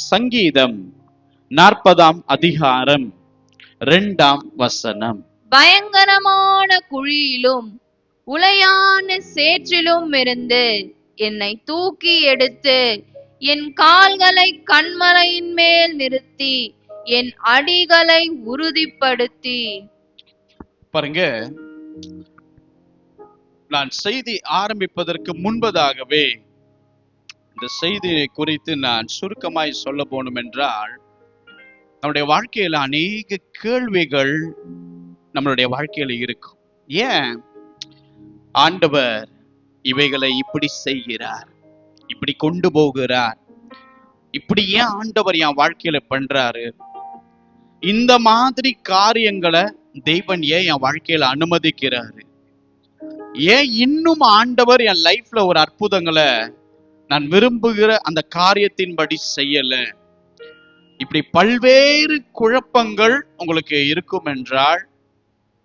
சங்கீதம் 40 அதிகாரம் 2 பயங்கரமான குழியிலும் உளையான சேற்றிலும் இருந்து என்னை தூக்கி எடுத்து என் கால்களை கன்மலையின் மேல் நிறுத்தி என் அடிகளை உறுதிப்படுத்தி. பாருங்க, நான் செய்தி ஆரம்பிப்பதற்கு முன்பதாகவே இந்த செய்தியை குறித்து நான் சுருக்கமாய் சொல்ல போனும் என்றால், நம்முடைய வாழ்க்கையில அநேக கேள்விகள் நம்மளுடைய வாழ்க்கையில இருக்கும். ஏன் ஆண்டவர் இவைகளை இப்படி செய்கிறார், இப்படி கொண்டு போகிறார், இப்படி ஏன் ஆண்டவர் என் வாழ்க்கையில பண்றாரு, இந்த மாதிரி காரியங்களை தெய்வன் ஏன் என் வாழ்க்கையில அனுமதிக்கிறாரு, ஏன் இன்னும் ஆண்டவர் என் லைஃப்ல ஒரு அற்புதங்களை நான் விரும்புகிற அந்த காரியத்தின்படி செய்யல, இப்படி பல்வேறு குழப்பங்கள் உங்களுக்கு இருக்கும் என்றால்,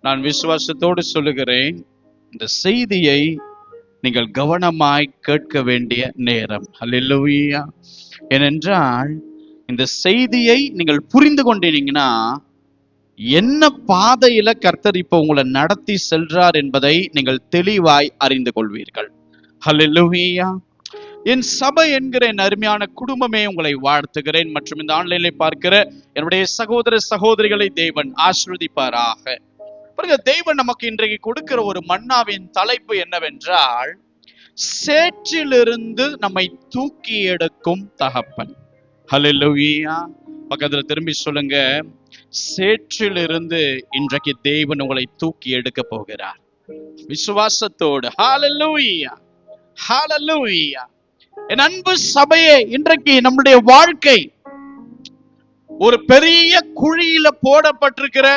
நான் விசுவாசத்தோடு சொல்லுகிறேன், இந்த செய்தியை நீங்கள் கவனமாய் கேட்க வேண்டிய நேரம். அல்லேலூயா. ஏனென்றால் இந்த செய்தியை நீங்கள் புரிந்து கொண்டீங்கன்னா என்ன பாதையில கர்த்தர் இப்ப உங்களை நடத்தி செல்றார் என்பதை நீங்கள் தெளிவாய் அறிந்து கொள்வீர்கள். அல்லேலூயா. என் சபை என்கிற என் அருமையான குடும்பமே உங்களை வாழ்த்துகிறேன். மற்றும் இந்த ஆன்லைன்ல பார்க்கிற என்னுடைய சகோதர சகோதரிகளை தேவன் ஆசீர்வதிப்பாராக. பாருங்க, தேவன் நமக்கு இன்றைக்கு கொடுக்கிற ஒரு மன்னாவின் தலைப்பு என்னவென்றால், சேற்றிலிருந்து நம்மை தூக்கி எடுக்கும் தகப்பன். ஹல்லேலூயா. பக்கத்துல திரும்பி சொல்லுங்க, சேற்றிலிருந்து இன்றைக்கு தேவன் உங்களை தூக்கி எடுக்க போகிறார். விசுவாசத்தோடு. ஹல்லேலூயா, ஹல்லேலூயா. என் அன்பு சபையே, இன்றைக்கு நம்முடைய வாழ்க்கை ஒரு பெரிய குழியில போடப்பட்டிருக்கிற,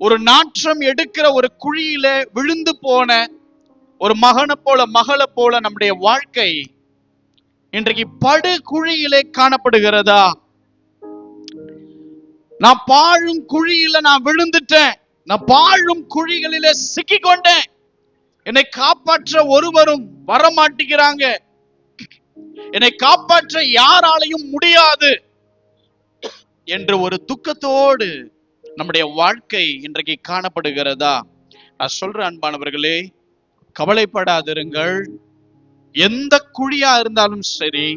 ஒரு நாற்றம் எடுக்கிற ஒரு குழியில விழுந்து போன ஒரு மகனை போல மகளை போல நம்முடைய வாழ்க்கை இன்றைக்கு படு குழியிலே காணப்படுகிறதா? நான் பாழும் குழியில நான் விழுந்துட்டேன், நான் பாழும் குழிகளிலே சிக்கி கொண்டேன், என்னை காப்பாற்ற ஒருவரும் வரமாட்டேங்கிறாங்க, என்னை காப்பாற்ற யாராலையும் முடியாது என்று ஒரு துக்கத்தோடு நம்முடைய வாழ்க்கை இன்றைக்கு காணப்படுகிறதா? நான் சொல்றேன் அன்பானவர்களே, கவலைப்படாதிருங்கள். எந்த குழியா இருந்தாலும் சரி,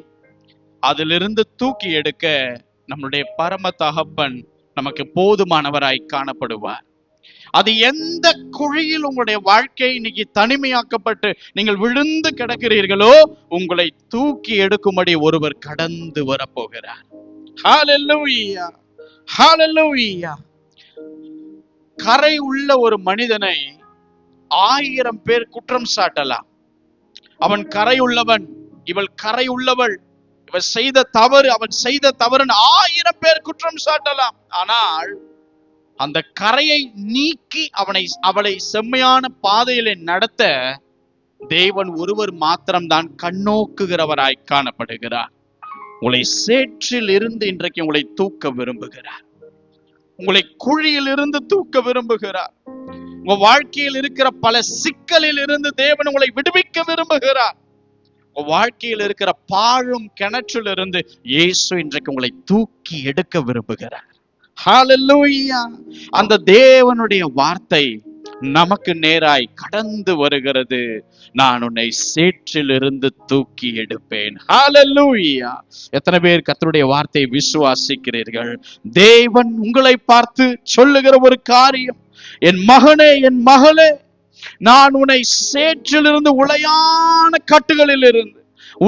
அதிலிருந்து தூக்கி எடுக்க நம்முடைய பரம தகப்பன் நமக்கு போதுமானவராய் காணப்படுவார். அது எந்த குழியில் உங்களுடைய வாழ்க்கை இன்னைக்கு தனிமையாக்கப்பட்டு நீங்கள் விழுந்து கிடக்கிறீர்களோ, உங்களை தூக்கி எடுக்கும்படி ஒருவர் கடந்து வரப்போகிறார். ஹல்லேலூயா, ஹல்லேலூயா. கரை உள்ள ஒரு மனிதனை 1000 பேர் குற்றம் சாட்டலாம். அவன் கரை உள்ளவன், இவள் கரை உள்ளவள், இவன் செய்த தவறு, அவன் செய்த தவறுன்னு 1000 பேர் குற்றம் சாட்டலாம். ஆனால் அந்த கரையை நீக்கி அவளை செம்மையான பாதையிலே நடத்த தேவன் ஒருவர் மாத்திரம்தான் கண்ணோக்குகிறவராய் காணப்படுகிறார். உங்களை சேற்றில் இருந்து இன்றைக்கு உங்களை தூக்க விரும்புகிறார். உங்களை குழியில் இருந்து தூக்க விரும்புகிறார். உங்க வாழ்க்கையில் இருக்கிற பல சிக்கலில் இருந்து தேவன் உங்களை விடுவிக்க விரும்புகிறார். உங்க வாழ்க்கையில் இருக்கிற பாழும் கிணற்றில் இருந்து இயேசு இன்றைக்கு உங்களை தூக்கி எடுக்க விரும்புகிறார். ஹல்லேலூயா. அந்த தேவனுடைய வார்த்தை நமக்கு நேராய் கடந்து வருகிறது. நான் உன்னை சேற்றிலிருந்து தூக்கி எடுப்பேன். ஹல்லேலூயா. எத்தனை பேர் கர்த்தருடைய வார்த்தையை விசுவாசிக்கிறீர்கள்? தேவன் உங்களை பார்த்து சொல்லுகிற ஒரு காரியம், என் மகனே, என் மகளே, நான் உன்னை சேற்றிலிருந்து, உளையான கட்டுகளில் இருந்து,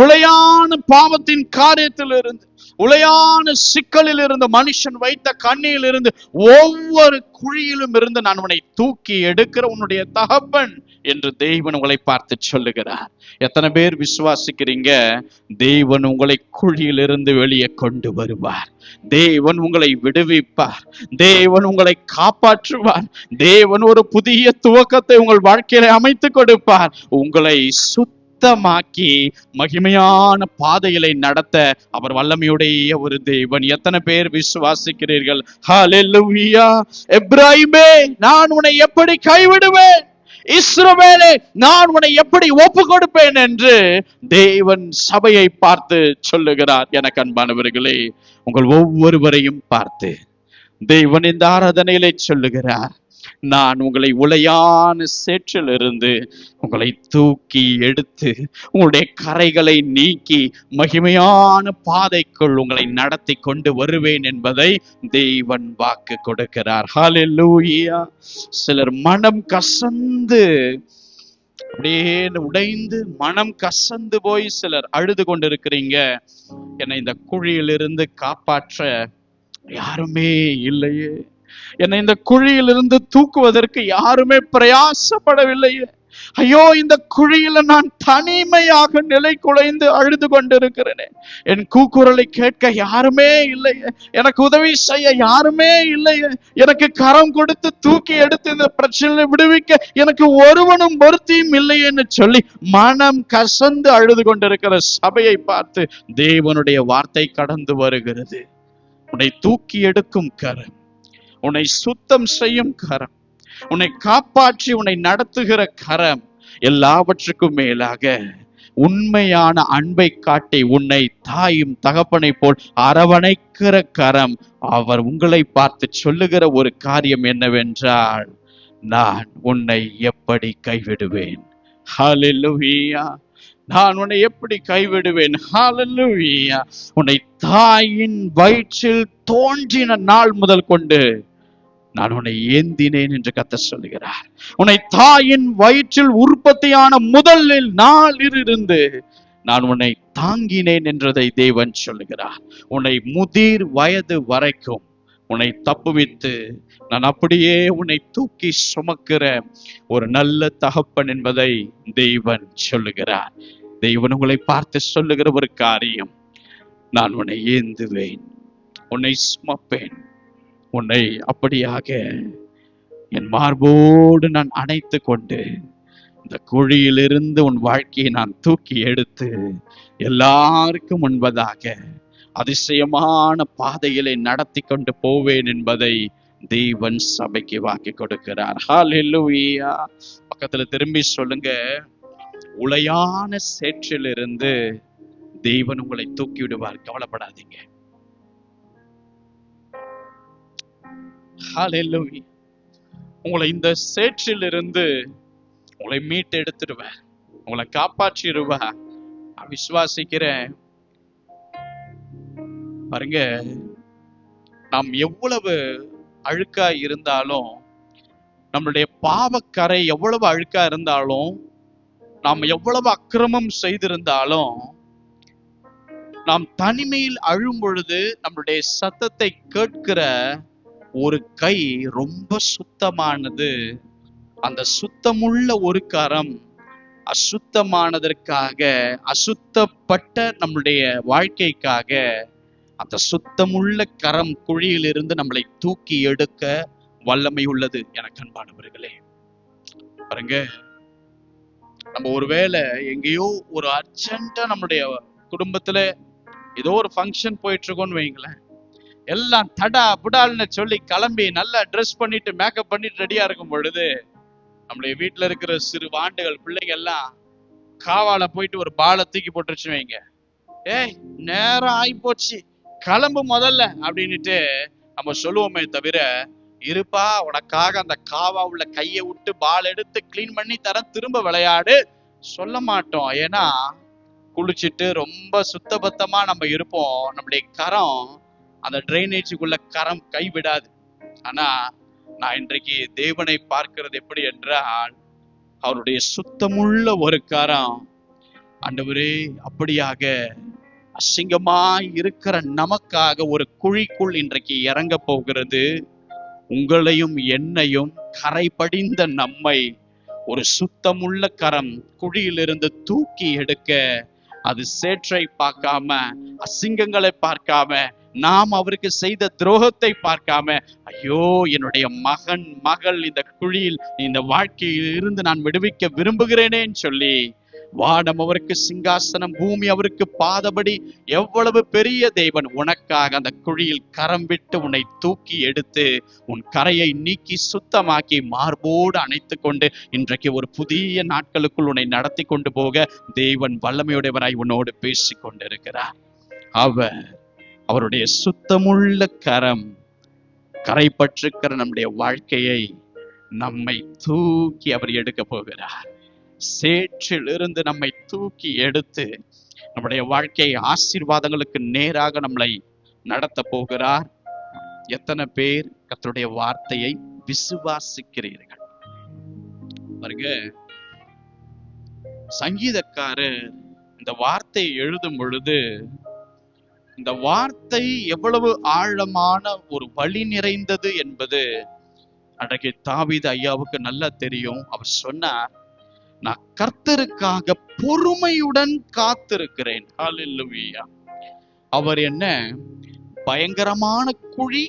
உளையான பாவத்தின் காரியத்தில் இருந்து, உளையான சிக்கலில் இருந்து, மனுஷன் வைத்த கண்ணியில் இருந்து, ஒவ்வொரு குழியிலும் இருந்து நான் உன்னை தூக்கி எடுக்கிற உன்னுடைய தகப்பன் என்று தேவன் உங்களை பார்த்து சொல்லுகிறார். எத்தனை பேர் விசுவாசிக்கிறீங்க? தேவன் உங்களை குழியிலிருந்து வெளியே கொண்டு வருவார். தேவன் உங்களை விடுவிப்பார். தேவன் உங்களை காப்பாற்றுவார். தேவன் ஒரு புதிய துவக்கத்தை உங்கள் வாழ்க்கையில அமைத்து கொடுப்பார். உங்களை சுத்தமாக்கி மகிமையான பாதைகளை நடத்த அவர் வல்லமையுடைய ஒரு தேவன். எத்தனை பேர் விசுவாசிக்கிறீர்கள்? ஹல்லேலூயா. எப்ராயிமே, நான் உன்னை எப்படி கைவிடுவேன்? இஸ்ரவேலே, நான் உன்னை எப்படி ஒப்பு கொடுப்பேன் என்று தேவன் சபையை பார்த்து சொல்லுகிறார். எனக்கு அன்பானவர்களே, உங்கள் ஒவ்வொருவரையும் பார்த்து தேவன் இந்த ஆராதனையிலே சொல்லுகிறார், நான் உங்களை உளையான சேற்றிலிருந்து உங்களை தூக்கி எடுத்து உங்களுடைய கரைகளை நீக்கி மகிமையான பாதைக்குள் உங்களை நடத்தி கொண்டு வருவேன் என்பதை தேவன் வாக்கு கொடுக்கிறார். ஹல்லேலூயா. சிலர் மனம் கசந்து அப்படியே உடைந்து மனம் கசந்து போய் சிலர் அழுது கொண்டிருக்கிறீங்க. என்னை இந்த குழியிலிருந்து காப்பாற்ற யாருமே இல்லையே, என்னை இந்த குழியிலிருந்து தூக்குவதற்கு யாருமே பிரயாசப்படவில்லையே, ஐயோ இந்த குழியில நான் தனிமையாக நிலை குலைந்து அழுது கொண்டிருக்கிறேனே, என் கூக்குரலை கேட்க யாருமே இல்லையே, எனக்கு உதவி செய்ய யாருமே இல்லையே, எனக்கு கரம் கொடுத்து தூக்கி எடுத்து இந்த பிரச்சனையை விடுவிக்க எனக்கு ஒருவனும் பொருத்தியும் இல்லையேன்னு சொல்லி மனம் கசந்து அழுது கொண்டிருக்கிற சபையை பார்த்து தேவனுடைய வார்த்தை கடந்து வருகிறது. உன்னை தூக்கி எடுக்கும் கரம், உன்னை சுத்தம் செய்யும் கரம், உன்னை காப்பாற்றி உன்னை நடத்துகிற கரம், எல்லாவற்றுக்கும் மேலாக உண்மையான அன்பை காட்டி உன்னை தாயும் தகப்பனை போல் அரவணைக்கிற கரம். அவர் உங்களை பார்த்து சொல்லுகிற ஒரு காரியம் என்னவென்றால், நான் உன்னை எப்படி கைவிடுவேன். ஹல்லேலூயா. நான் உன்னை எப்படி கைவிடுவேன். ஹல்லேலூயா. உன்னை தாயின் வயிற்றில் தோன்றின நாள் முதல் கொண்டு நான் உன்னை ஏந்தினேன் என்று கர்த்தர் சொல்லுகிறார். உன்னை தாயின் வயிற்றில் உற்பத்தியான முதலில் நாளிலிருந்து நான் உன்னை தாங்கினேன் என்றதை தேவன் சொல்லுகிறார். உன்னை முதிர் வயது வரைக்கும் உன்னை தப்புவித்து நான் அப்படியே உன்னை தூக்கி சுமக்கிற ஒரு நல்ல தகப்பன் என்பதை தேவன் சொல்லுகிறார். தேவன் உங்களை பார்த்து சொல்லுகிற ஒரு காரியம், நான் உன்னை ஏந்துவேன், உன்னை சுமப்பேன், உன்னை அப்படியாக என் மார்போடு நான் அணைத்து கொண்டு இந்த குழியிலிருந்து உன் வாழ்க்கையை நான் தூக்கி எடுத்து எல்லாருக்கும் முன்பதாக அதிசயமான பாதையிலே நடத்தி கொண்டு போவேன் என்பதை தேவன் சபைக்கு வாக்கி கொடுக்கிறார். ஹல்லேலூயா. பக்கத்துல திரும்பி சொல்லுங்க, உளையான சேற்றிலிருந்து தேவன் உங்களை தூக்கி விடுவார், கவலைப்படாதீங்க. ஹல்லேலூயா. உங்களை இந்த சேற்றிலிருந்து உங்களை மீட்டு எடுத்துடுவேன், உங்களை காப்பாற்றிடுவேன். நான் விசுவாசிக்கிறேன். பாருங்க, நாம் எவ்வளவு அழுக்கா இருந்தாலும், நம்மளுடைய பாவக்கரை எவ்வளவு அழுக்கா இருந்தாலும், நாம் எவ்வளவு அக்கிரமம் செய்திருந்தாலும், நாம் தனிமையில் அழும் பொழுது நம்மளுடைய சத்தத்தை கேட்கிற ஒரு கை ரொம்ப சுத்தமானது. அந்த சுத்தமுள்ள ஒரு கரம் அசுத்தமானதற்காக, அசுத்தப்பட்ட நம்முடைய வாழ்க்கைக்காக அந்த சுத்தமுள்ள கரம் குழியிலிருந்து நம்மளை தூக்கி எடுக்க வல்லமை உள்ளது. எனக்கு அன்பானவர்களே, பாருங்க, நம்ம ஒருவேளை எங்கேயோ ஒரு அர்ஜென்ட்டா நம்மளுடைய குடும்பத்துல ஏதோ ஒரு ஃபங்க்ஷன் போயிட்டு இருக்கோம்னு வைங்களேன், எல்லாம் தடா புடால்னு சொல்லி கிளம்பி நல்லா ட்ரெஸ் பண்ணிட்டு மேக்கப் பண்ணிட்டு ரெடியா இருக்கும் பொழுது, நம்மளுடைய வீட்டுல இருக்கிற சிறு வாண்டுகள் பிள்ளைங்க எல்லாம் காவால போயிட்டு ஒரு பாலை தூக்கி போட்டுருச்சு வைங்க, ஏய் நேரம் ஆகி போச்சு கிளம்பு முதல்ல அப்படின்னுட்டு நம்ம சொல்லுவோமே தவிர, இருப்பா உனக்காக அந்த காவா உள்ள கையை விட்டு பால் எடுத்து கிளீன் பண்ணி தரேன், திரும்ப விளையாடு சொல்ல மாட்டோம். ஏன்னா குளிச்சுட்டு ரொம்ப சுத்தபத்தமா நம்ம இருப்போம். நம்முடைய கரம் அந்த டிரைனேஜுக்குள்ள கரம் கைவிடாது. ஆனா நான் இன்றைக்கு தேவனை பார்க்கிறது எப்படி என்றால், அவருடைய சுத்தமுள்ள ஒரு கரம், ஆண்டவரே அப்படியாக அசிங்கமாய் இருக்கிற நமக்காக ஒரு குழிக்குள் இன்றைக்கு இறங்க போகிறது. உங்களையும் என்னையும் கரை படிந்த நம்மை ஒரு சுத்தமுள்ள கரம் குழியிலிருந்து தூக்கி எடுக்க, அது சேற்றை பார்க்காம, அசிங்கங்களை பார்க்காம, நாம் அவருக்கு செய்த துரோகத்தை பார்க்காம, ஐயோ என்னுடைய மகன் மகள் இந்த குழியில் இந்த வாழ்க்கையில் இருந்து நான் விடுவிக்க விரும்புகிறேனேன்னு சொல்லி வானம் அவருக்கு சிங்காசனம், பூமி அவருக்கு பாதபடி. எவ்வளவு பெரிய தேவன் உனக்காக அந்த குழியில் கரம் விட்டு உன்னை தூக்கி எடுத்து உன் கரையை நீக்கி சுத்தமாக்கி மார்போடு அணைத்து கொண்டு இன்றைக்கு ஒரு புதிய நாட்களுக்குள் உன்னை நடத்தி கொண்டு போக தேவன் வல்லமையுடையவராய் உன்னோடு பேசி கொண்டிருக்கிறார். அவருடைய சுத்தமுள்ள கரம் கரைப்பற்றிருக்கிற நம்முடைய வாழ்க்கையை நம்மை தூக்கி அவர் எடுக்க போகிறார். சேற்றில் இருந்து நம்மை தூக்கி எடுத்து நம்முடைய வாழ்க்கை ஆசீர்வாதங்களுக்கு நேராக நம்மளை நடத்த போகிறார். எத்தனை பேர் கர்த்தருடைய வார்த்தையை விசுவாசிக்கிறீர்கள்? பாருங்க, சங்கீதக்காரர் இந்த வார்த்தையை எழுதும் பொழுது இந்த வார்த்தை எவ்வளவு ஆழமான ஒரு வழி நிறைந்தது என்பது அன்றைக்கு தாவீது ஐயாவுக்கு நல்லா தெரியும். அவர் சொன்னார், நான் கர்த்தருக்காக பொறுமையுடன் காத்திருக்கிறேன். ஹல்லேலூயா. அவர் என்ன பயங்கரமான குழி,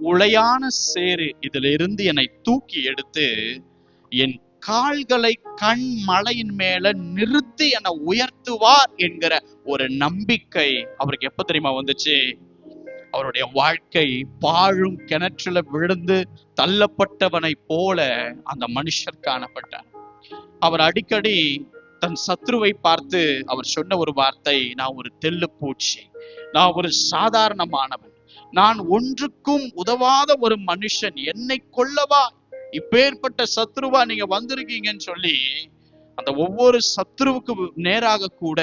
உளையான சேறு, இதுல இருந்து என்னை தூக்கி எடுத்து என் கால்களை கண் மலையின் மேல நிறுத்தி என்னை உயர்த்துவார் என்கிற ஒரு நம்பிக்கை அவருக்கு எப்ப தெரியுமா வந்துச்சு? அவருடைய வாழ்க்கை பாழும் கிணற்றுல விழுந்து தள்ளப்பட்டவனை போல அந்த மனுஷர் காணப்பட்டார். அவர் அடிக்கடி தன் சத்ருவை பார்த்து அவர் சொன்ன ஒரு வார்த்தை, நான் ஒரு தெள்ளு பூச்சி, நான் ஒரு சாதாரணமானவன், நான் ஒன்றுக்கும் உதவாத ஒரு மனுஷன், என்னை கொல்லவா இப்பேற்பட்ட சத்ருவா நீங்க வந்திருக்கீங்கன்னு சொல்லி அந்த ஒவ்வொரு சத்ருவுக்கு நேராக கூட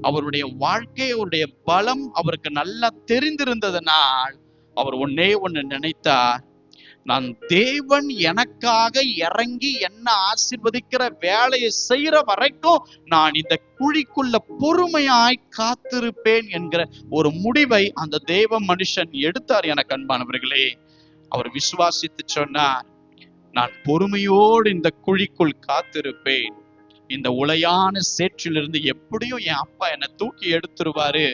அவருடைய வாழ்க்கை, அவருடைய பலம் அவருக்கு நல்லா தெரிந்திருந்ததனால் அவர் ஒன்னே ஒன்னு நினைத்தார், நான் தேவன் எனக்காக இறங்கி என்ன ஆசீர்வதிக்கிற வேலையை செய்யற வரைக்கும் நான் இந்த குழிக்குள்ள பொறுமையாய் காத்திருப்பேன் என்கிற ஒரு முடிவை அந்த தேவ மனுஷன் எடுத்தார். எனக்கு அன்பானவர்களே, அவர் விசுவாசித்து சொன்னார், நான் பொறுமையோடு இந்த குழிக்குள் காத்திருப்பேன், இந்த உளையான சேற்றிலிருந்து எப்படியும் என் அப்பா என்னை தூக்கி எடுத்துருவாரு,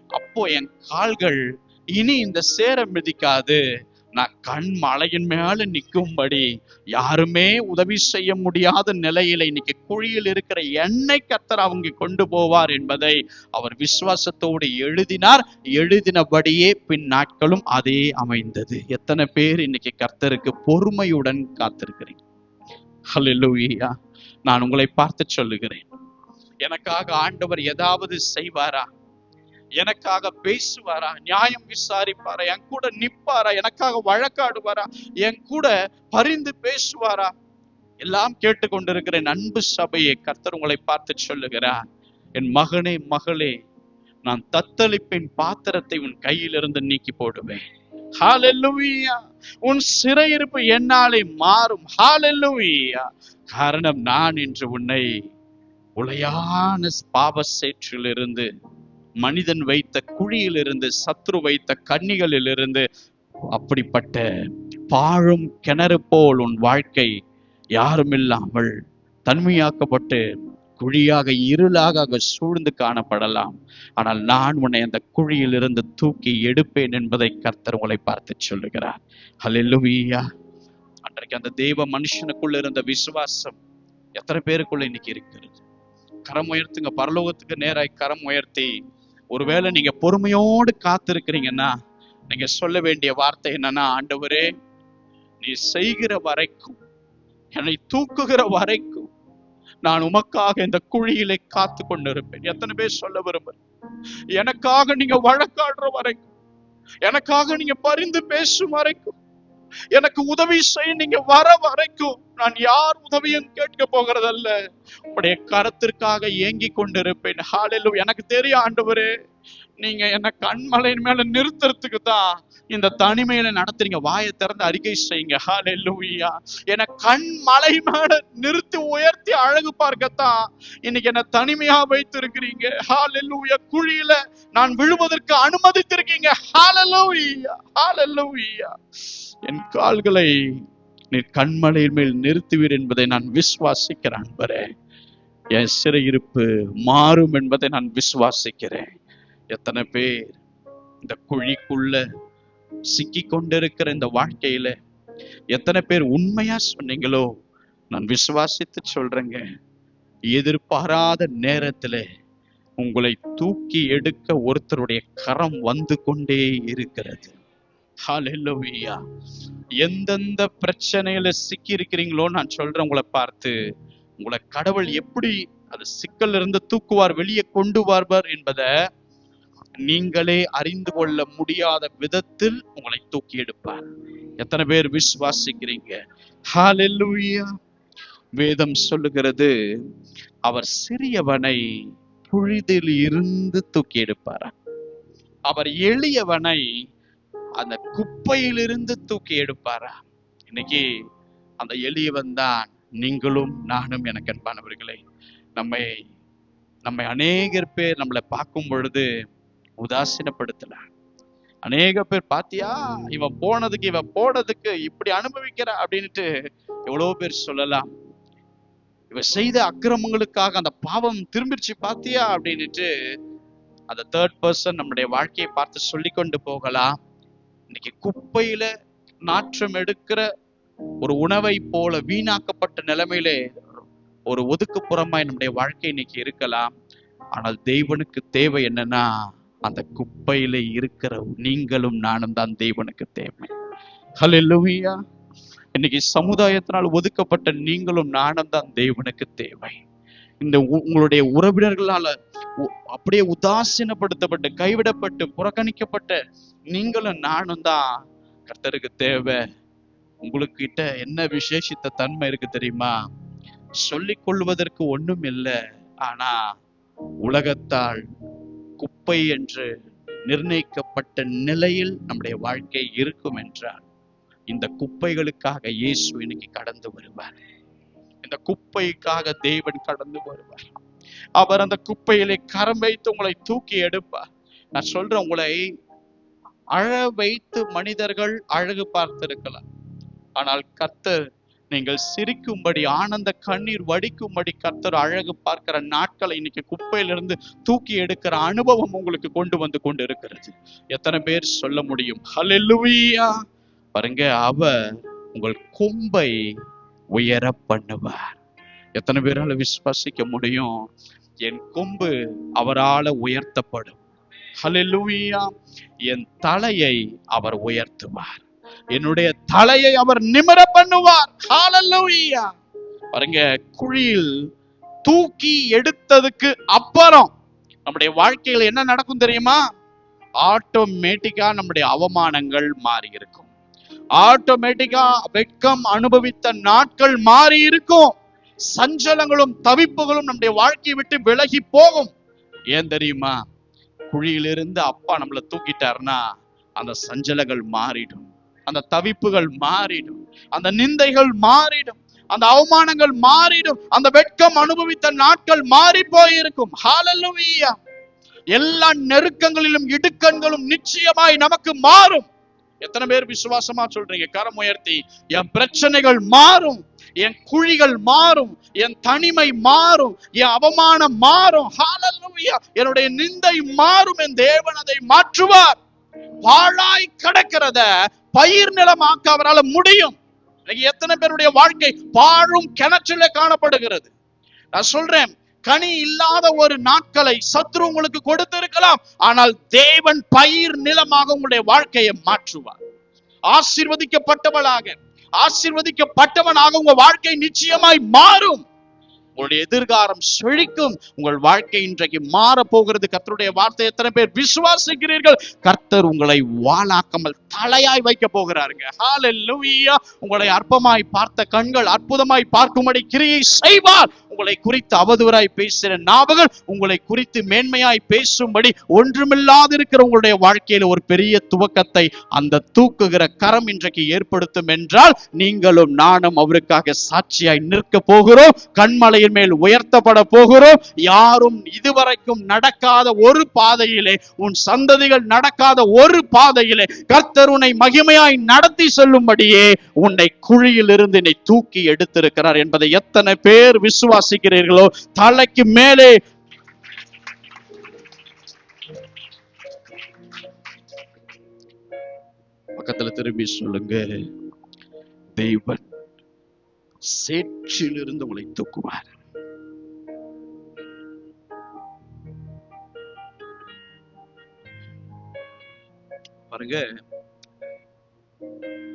அப்போ என் கால்கள் இனி இந்த சேர மிதிக்காது, நான் கண் மலையின் மேல நிற்கும்படி யாருமே உதவி செய்ய முடியாத நிலையில இன்னைக்கு குழியில் இருக்கிற எண்ணெய் கர்த்தர் அவங்க கொண்டு போவார் என்பதை அவர் விசுவாசத்தோடு எழுதினார். எழுதினபடியே பின் நாட்களும் அதே அமைந்தது. எத்தனை பேர் இன்னைக்கு கர்த்தருக்கு பொறுமையுடன் காத்திருக்கிறீங்க? ஹல்லேலூயா. நான் உங்களை பார்த்து சொல்லுகிறேன், எனக்காக ஆண்டவர் ஏதாவது செய்வாரா? எனக்காக பேசுவாரா? நியாயம் விசாரிப்பாரா? என் கூட நிப்பாரா? எனக்காக வழக்காடுவாரா? என் கூட பரிந்து பேசுவாரா? எல்லாம் கேட்டுக்கொண்டிருக்கிறேன் அன்பு சபையை கர்த்தர் உங்களை பார்த்து சொல்லுகிறார், என் மகனே மகளே, நான் தத்தளிப்பின் பாத்திரத்தை உன் கையிலிருந்து நீக்கி போடுவேன். ஹல்லேலூயா. உன் சிறையிருப்பு என்னாலே மாறும். ஹல்லேலூயா. காரணம் நான் இன்று உன்னை உளையான பாவ சேற்றிலிருந்து, மனிதன் வைத்த குழியிலிருந்து, சத்ரு வைத்த கண்ணிகளிலிருந்து, அப்படிப்பட்ட பாழும் கிணறு போல் உன் வாழ்க்கை யாரும் இல்லாமல் தனிமையாக்கப்பட்டு குழியாக இருளாக சூழ்ந்து காணப்படலாம். ஆனால் நான் உன்னை அந்த குழியிலிருந்து தூக்கி எடுப்பேன் என்பதை கர்த்தர் உங்களை பார்த்து சொல்லுகிறார். ஹல்லேலூயா. அன்றைக்கு அந்த தேவ மனுஷனுக்குள்ள இருந்த விசுவாசம் எத்தனை பேருக்குள்ள இன்னைக்கு இருக்கிறது? கரம் உயர்த்துங்க, பரலோகத்துக்கு நேராய் கரம் உயர்த்தி. ஒருவேளை நீங்க பொறுமையோடு காத்திருக்கிறீங்கன்னா நீங்க சொல்ல வேண்டிய வார்த்தை என்னன்னா, ஆண்டவரே, நீ செய்கிற வரைக்கும், என்னை தூக்குகிற வரைக்கும் நான் உமக்காக இந்த குழியிலே காத்து கொண்டிருப்பேன். எத்தனை பேர் சொல்ல விரும்புறேன்? எனக்காக நீங்க வழக்காடுற வரைக்கும், எனக்காக நீங்க பரிந்து பேசும் வரைக்கும், எனக்கு உதவி செய்ய நீங்க வர வரைக்கும் நான் யார் உதவியும் கேட்க போகிறதல்ல, உடைய கரத்திற்காக ஏங்கி கொண்டிருப்பேன். ஹல்லேலூயா. எனக்கு தெரியும் ஆண்டவரே, நீங்க என்ன கண்மலையின் மேல நிறுத்துறதுக்கு தான் இந்த தனிமையில நடத்துறீங்க. வாயை திறந்து அறிக்கை செய்யுங்க. ஹல்லேலூயா. என கண் மலை மேல நிறுத்தி உயர்த்தி அழகு பார்க்கத்தான் இன்னைக்கு என்ன தனிமையா வைத்திருக்கிறீங்க. ஹல்லேலூயா. குழியில நான் விழுவதற்கு அனுமதித்திருக்கீங்க. ஹல்லேலூயா. ஹல்லேலூயா. என் கால்களை நீர் கண்மலையின் மேல் நிறுத்துவீர் என்பதை நான் விசுவாசிக்கிறேன். என் சிறையிருப்பு மாறும் என்பதை நான் விசுவாசிக்கிறேன். எத்தனை பேர் இந்த குழிக்குள்ள சிக்கி கொண்டிருக்கிற இந்த வாழ்க்கையில எத்தனை பேர் உண்மையா சொன்னீங்களோ? நான் விசுவாசித்து சொல்றேங்க, எதிர்பாராத நேரத்துல உங்களை தூக்கி எடுக்க ஒருத்தருடைய கரம் வந்து கொண்டே இருக்கிறது. ஹல்லேலூயா. எந்தெந்த பிரச்சனையில சிக்கி இருக்கிறீங்களோ நான் சொல்றேன், உங்களை பார்த்து உங்களை கடவுள் எப்படி அது சிக்கல்ல இருந்து தூக்குவார், வெளியே கொண்டு வருவார் என்பதை நீங்களே அறிந்து கொள்ள முடியாத விதத்தில் உங்களை தூக்கி எடுப்பார். எத்தனை பேர் விசுவாசிக்கிறீங்க? ஹல்லேலூயா. வேதம் சொல்லுகிறது, அவர் சிறியவனை புழுதில் இருந்து தூக்கி எடுப்பார், அவர் எளியவனை அந்த குப்பையிலிருந்து தூக்கி எடுப்பாரா. இன்னைக்கு அந்த எளியவன் தான் நீங்களும் நானும். எனக்கு அன்பானவர்களே, நம்மை அநேகர் பேர் நம்மளை பார்க்கும் பொழுது உதாசீனப்படுத்தல. அநேக பேர் பாத்தியா இவன் போனதுக்கு இவன் போனதுக்கு இப்படி அனுபவிக்கிற அப்படின்ட்டு எவ்வளவு பேர் சொல்லலாம். இவ செய்த அக்கிரமங்களுக்காக அந்த பாவம் திரும்பிடுச்சு பாத்தியா அப்படின்னுட்டு அந்த தேர்ட் பர்சன் நம்முடைய வாழ்க்கையை பார்த்து சொல்லி கொண்டு போகலாம். இன்னைக்கு குப்பையில நாற்றம் எடுக்கிற ஒரு உணவை போல வீணாக்கப்பட்ட நிலைமையிலே ஒரு ஒதுக்குப்புறமாய் நம்முடைய வாழ்க்கை இன்னைக்கு இருக்கலாம். ஆனால் தேவனுக்கு தேவை என்னன்னா, அந்த குப்பையில இருக்கிற நீங்களும் நானும் தான் தேவனுக்கு தேவை. ஹல்லேலூயா. இன்னைக்கு சமுதாயத்தினால் ஒதுக்கப்பட்ட நீங்களும் நானும் தான் தேவனுக்கு தேவை. இந்த உங்களுடைய உறவினர்களால அப்படியே உதாசீனப்படுத்தப்பட்டு கைவிடப்பட்டு புறக்கணிக்கப்பட்ட நீங்களும் நானும் தான் கர்த்தருக்கு தேவை. உங்களுக்கிட்ட என்ன விசேஷித்த தன்மை இருக்கு தெரியுமா? சொல்லிக் கொள்வதற்கு ஒண்ணும் இல்லை. ஆனா உலகத்தால் குப்பை என்று நிர்ணயிக்கப்பட்ட நிலையில் நம்முடைய வாழ்க்கை இருக்கும் என்றால், இந்த குப்பைகளுக்காக இயேசு இன்னைக்கு கடந்து வருவார். இந்த குப்பைக்காக தேவன் கடந்து வருவார். அவர் அந்த குப்பையிலே கரம் வைத்து உங்களை தூக்கி எடுப்பார். நான் சொல்றேன், உங்களை அழ வைத்து மனிதர்கள் அழகு பார்த்திருக்கலாம். ஆனால் கர்த்தர் நீங்கள் சிரிக்கும்படி, ஆனந்த கண்ணீர் வடிக்கும்படி கர்த்தர் அழகு பார்க்கிற நாட்களை இன்னைக்கு குப்பையிலிருந்து தூக்கி எடுக்கிற அனுபவம் உங்களுக்கு கொண்டு வந்து கொண்டு இருக்கிறது. எத்தனை பேர் சொல்ல முடியும்? ஹல்லேலூயா. பாருங்க, அவர் உங்கள் கொம்பை உயர பண்ணுவார். எத்தனை பேரால விசுவாசிக்க முடியும்? என் கொம்பு அவரால உயர்த்தப்படும். ஹல்லேலூயா. என் தலையை அவர் உயர்த்துவார், என்னுடைய தலையை அவர் நிமிர பண்ணுவார். ஹல்லேலூயா. பாருங்க, குழியில் தூக்கி எடுத்ததுக்கு அப்புறம் நம்முடைய வாழ்க்கையில என்ன நடக்கும் தெரியுமா? ஆட்டோமேட்டிக்கா நம்முடைய அவமானங்கள் மாறி இருக்கும். ஆட்டோமேட்டிக்கா வெட்கம் அனுபவித்த நாட்கள் மாறி இருக்கும். சஞ்சலங்களும் தவிப்புகளும் நம்முடைய வாழ்க்கையை விட்டு விலகி போகும். ஏன் தெரியுமா? குழியிலிருந்து அப்பா நம்மளை தூக்கிட்டாருன்னா அந்த சஞ்சலங்கள் மாறிடும், அந்த தவிப்புகள் மாறிடும், அந்த நிந்தைகள் மாறிடும், அந்த அவமானங்கள் மாறிடும், அந்த வெட்கம் அனுபவித்த நாட்கள் மாறி போயிருக்கும். ஹல்லேலூயா. எல்லா நெருக்கங்களிலும் இடுக்கண்களும் நிச்சயமாய் நமக்கு மாறும். எத்தனை பேர் விசுவாசமா சொல்றீங்க? கரம் உயர்த்தி. என் பிரச்சனைகள் மாறும், என் குழிகள் மாறும், என் தனிமை மாறும், என் அவமானம் மாறும். ஹல்லேலூயா. என்னுடைய நிந்தை மாறும், என் தேவன் அதை மாற்றுவார். பாழாய் கிடக்கிறத பயிர் நிலமாக்க அவரால் முடியும். எத்தனை பேருடைய வாழ்க்கை பாழும் கிணற்றில காணப்படுகிறது? நான் சொல்றேன், கனி இல்லாத ஒரு நாட்களை சத்ரு உங்களுக்கு கொடுத்திருக்கலாம். ஆனால் தேவன் பயிர் நிலமாக உங்களுடைய வாழ்க்கையை மாற்றுவார். ஆசீர்வதிக்கப்பட்டவனாக, ஆசீர்வதிக்கப்பட்டவனாக உங்க வாழ்க்கை நிச்சயமாய் மாறும். உங்களுடைய எதிர்காலம் செழிக்கும். உங்கள் வாழ்க்கை இன்றைக்கு மாற போகிறது. கர்த்தருடைய வார்த்தை எத்தனை பேர் விசுவாசிக்கிறீர்கள்? கர்த்தர் உங்களை வாளாக்காமல் தலையாய் வைக்க போகிறாருங்க. ஹல்லேலூயா. உங்களை அற்பமாய் பார்த்த கண்கள் அற்புதமாய் பார்க்கும்படி கிரியை செய்வார். உங்களை குறித்து அவதூறாய் பேசின நாவுகள் உங்களை குறித்து மேன்மையாய் பேசும்படி ஒன்றுமில்லாது இருக்கிற உங்களுடைய வாழ்க்கையில ஒரு பெரிய துவக்கத்தை அந்த தூக்குகிற கரம் இன்றைக்கு ஏற்படுத்தும் என்றால், நீங்களும் நானும் அவருக்காக சாட்சியாய் நிற்க போகிறோம். கண்மலையின் மேல் உயர்த்தப்பட போகிறோம். யாரும் இதுவரைக்கும் நடக்காத ஒரு பாதையிலே, உன் சந்ததிகள் நடக்காத ஒரு பாதையிலே கர்த்தர் உன்னை மகிமையாய் நடத்தி செல்லும்படியே உன்னை குழியில் இருந்து என்னை தூக்கி எடுத்திருக்கிறார் என்பதை எத்தனை பேர் விசுவாசிக்கிறீர்களோ? தலைக்கு மேலே பக்கத்துல திரும்பி சொல்லுங்க, தேவன் சேற்றிலிருந்து உங்களை தூக்குவார். பாருங்க,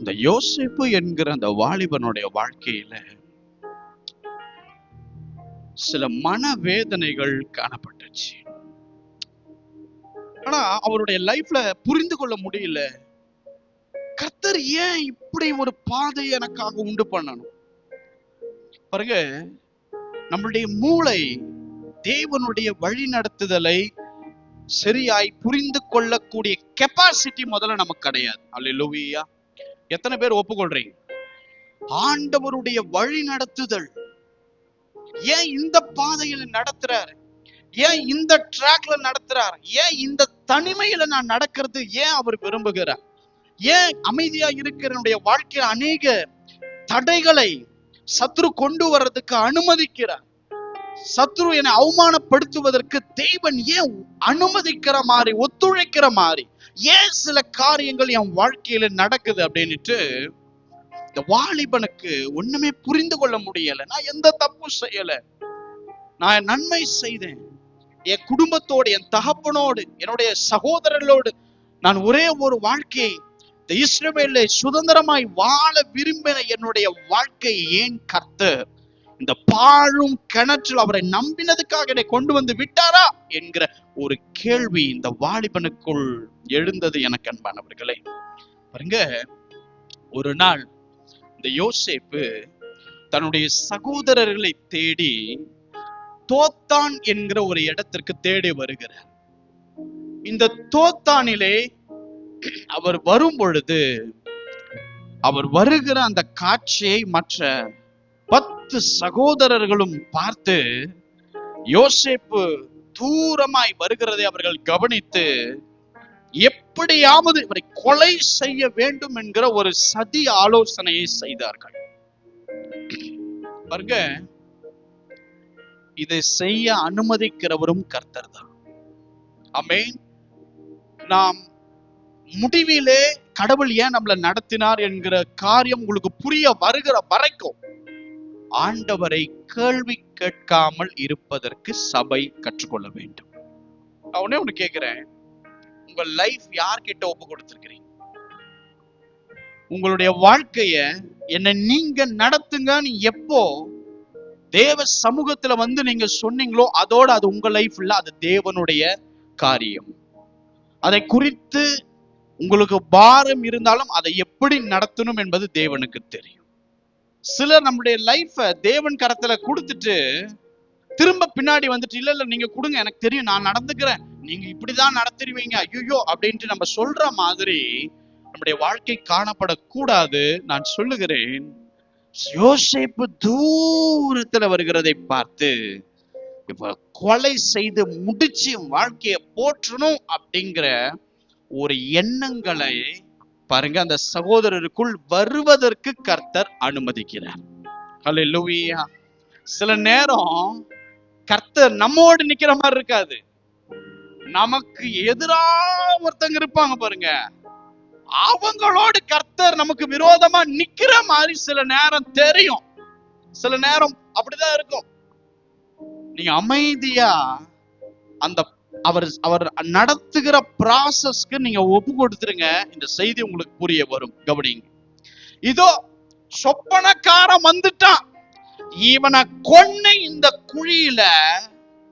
இந்த யோசேப்பு என்கிற அந்த வாலிபனுடைய வாழ்க்கையில சில மனவேதனைகள் காணப்பட்டுச்சு. ஆனா அவருடைய லைஃப்ல புரிந்து கொள்ள முடியல, கர்த்தர் ஏன் இப்படி ஒரு பாதை எனக்காக உண்டு பண்ணணும். பாருங்க, நம்மளுடைய மூளை தேவனுடைய வழி நடத்துதலை சரியாய் புரிந்து கொள்ளக்கூடிய கெப்பாசிட்டி முதல்ல நமக்கு கிடையாது. அல்லேலூயா. எத்தனை பேர் ஒப்புக்கொள்றீங்க? ஆண்டவருடைய வழி நடத்துதல், ஏன் இந்த பாதையில நடத்துறாரு, ஏன் இந்த ட்ராக்ல நடத்துறாரு, ஏன் இந்த தனிமையில நான் நடக்கிறது ஏன் அவர் விரும்புகிறார், ஏன் அமைதியா இருக்கிற வாழ்க்கையில் அநேக தடைகளை சத்ரு கொண்டு வர்றதுக்கு அனுமதிக்கிறார், சத்ரு என்னை அவமானப்படுத்துவதற்கு தேவன் ஏன் அனுமதிக்கிற மாதிரி, ஒத்துழைக்கிற மாதிரி, ஏன் சில காரியங்கள் என் வாழ்க்கையில நடக்குது அப்படின்னுட்டு இந்த வாலிபனுக்கு ஒண்ணுமே புரிந்து கொள்ள முடியல. நான் எந்த தப்பு செய்யல, நான் நன்மை செய்தேன், என் குடும்பத்தோடு, என் தகப்பனோடு, என்னுடைய சகோதரர்களோடு நான் ஒரே ஒரு வாழ்க்கையை இந்த இஸ்ரவேலை சுதந்திரமாய் வாழ விரும்பின என்னுடைய வாழ்க்கையை ஏன் கர்த்தர் இந்த பாழும் கிணற்றில் அவரை நம்பினதுக்காக என்னை கொண்டு வந்து விட்டாரா என்கிற ஒரு கேள்வி இந்த வாலிபனுக்குள் எழுந்தது. எனக்கு அன்பானவர்களே, பாருங்க, ஒரு நாள் இந்த யோசேப்பு தன்னுடைய சகோதரர்களை தேடி தோத்தான் என்கிற ஒரு இடத்திற்கு தேடி வருகிறார். இந்த தோத்தானிலே அவர் வரும் பொழுது அவர் வருகிற அந்த காட்சியை மற்ற 10 சகோதரர்களும் பார்த்து யோசேப்பு தூரமாய் வருகிறதை அவர்கள் கவனித்து எப்படியாவது இவரை கொலை செய்ய வேண்டும் என்கிற ஒரு சதி ஆலோசனையை செய்தார்கள். பாருங்க, இதை செய்ய அனுமதிக்கிறவரும் கர்த்தர் தான். ஆமென். நாம் முடிவிலே கடவுள் ஏன் நம்மளை நடத்தினார் என்கிற காரியம் உங்களுக்கு புரிய வருகிற வரைக்கும் ஆண்டவரை கேள்வி கேட்காமல் இருப்பதற்கு சபை கற்றுக்கொள்ள வேண்டும். நான் ஒண்ணு கேட்கிறேன், உங்க லைஃப் யார்கிட்ட ஒப்பு கொடுத்திருக்கிறீங்க? உங்களுடைய வாழ்க்கைய என்ன நீங்க நடத்துங்கன்னு எப்போ தேவ சமூகத்துல வந்து நீங்க சொன்னீங்களோ அதோட அது உங்க லைஃப் இல்ல, அது தேவனுடைய காரியம். அதை குறித்து உங்களுக்கு பாரம் இருந்தாலும் அதை எப்படி நடத்தணும் என்பது தேவனுக்கு தெரியும். சிலர் நம்முடைய லைஃப தேவன் கரத்துல கொடுத்துட்டு திரும்ப பின்னாடி வந்துட்டு இல்ல நீங்க கொடுங்க, எனக்கு தெரியும், நான் நடந்துக்கிறேன், நீங்க இப்படிதான் நடத்துருவீங்க, ஐயோ அப்படின்ட்டு நம்ம சொல்ற மாதிரி நம்முடைய வாழ்க்கை காணப்படக்கூடாது. நான் சொல்லுகிறேன், யோசேப்பு தூரத்துல வருகிறதை பார்த்து இப்ப கொலை செய்து முடிச்சு வாழ்க்கையை போற்றணும் அப்படிங்கிற ஒரு எண்ணங்களை பாருங்க அந்த சகோதரருக்குள் வருவதற்கு கர்த்தர் அனுமதிக்கிறார். ஹல்லேலூயா. சில நேரம் கர்த்தர் நம்மோடு நிக்கிற மாதிரி இருக்காது, நமக்கு எதிரா ஒருத்தங்க இருப்பாங்க பாருங்க, அவங்களோடு கர்த்தர் நமக்கு விரோதமா நிக்கிற மாதிரி சில நேரம் தெரியும். சில நேரம் அப்படிதான் இருக்கும். நீங்க அமைதியா அந்த அவர் நடத்துகிற ப்ராசஸ்க்கு நீங்க ஒப்பு கொடுத்துருங்க, இந்த செய்தி உங்களுக்கு புரிய வரும். கவனிங்க, இதோ சொப்பனக்காரன் வந்துட்டான், இவனை கொன்னு இந்த குழியில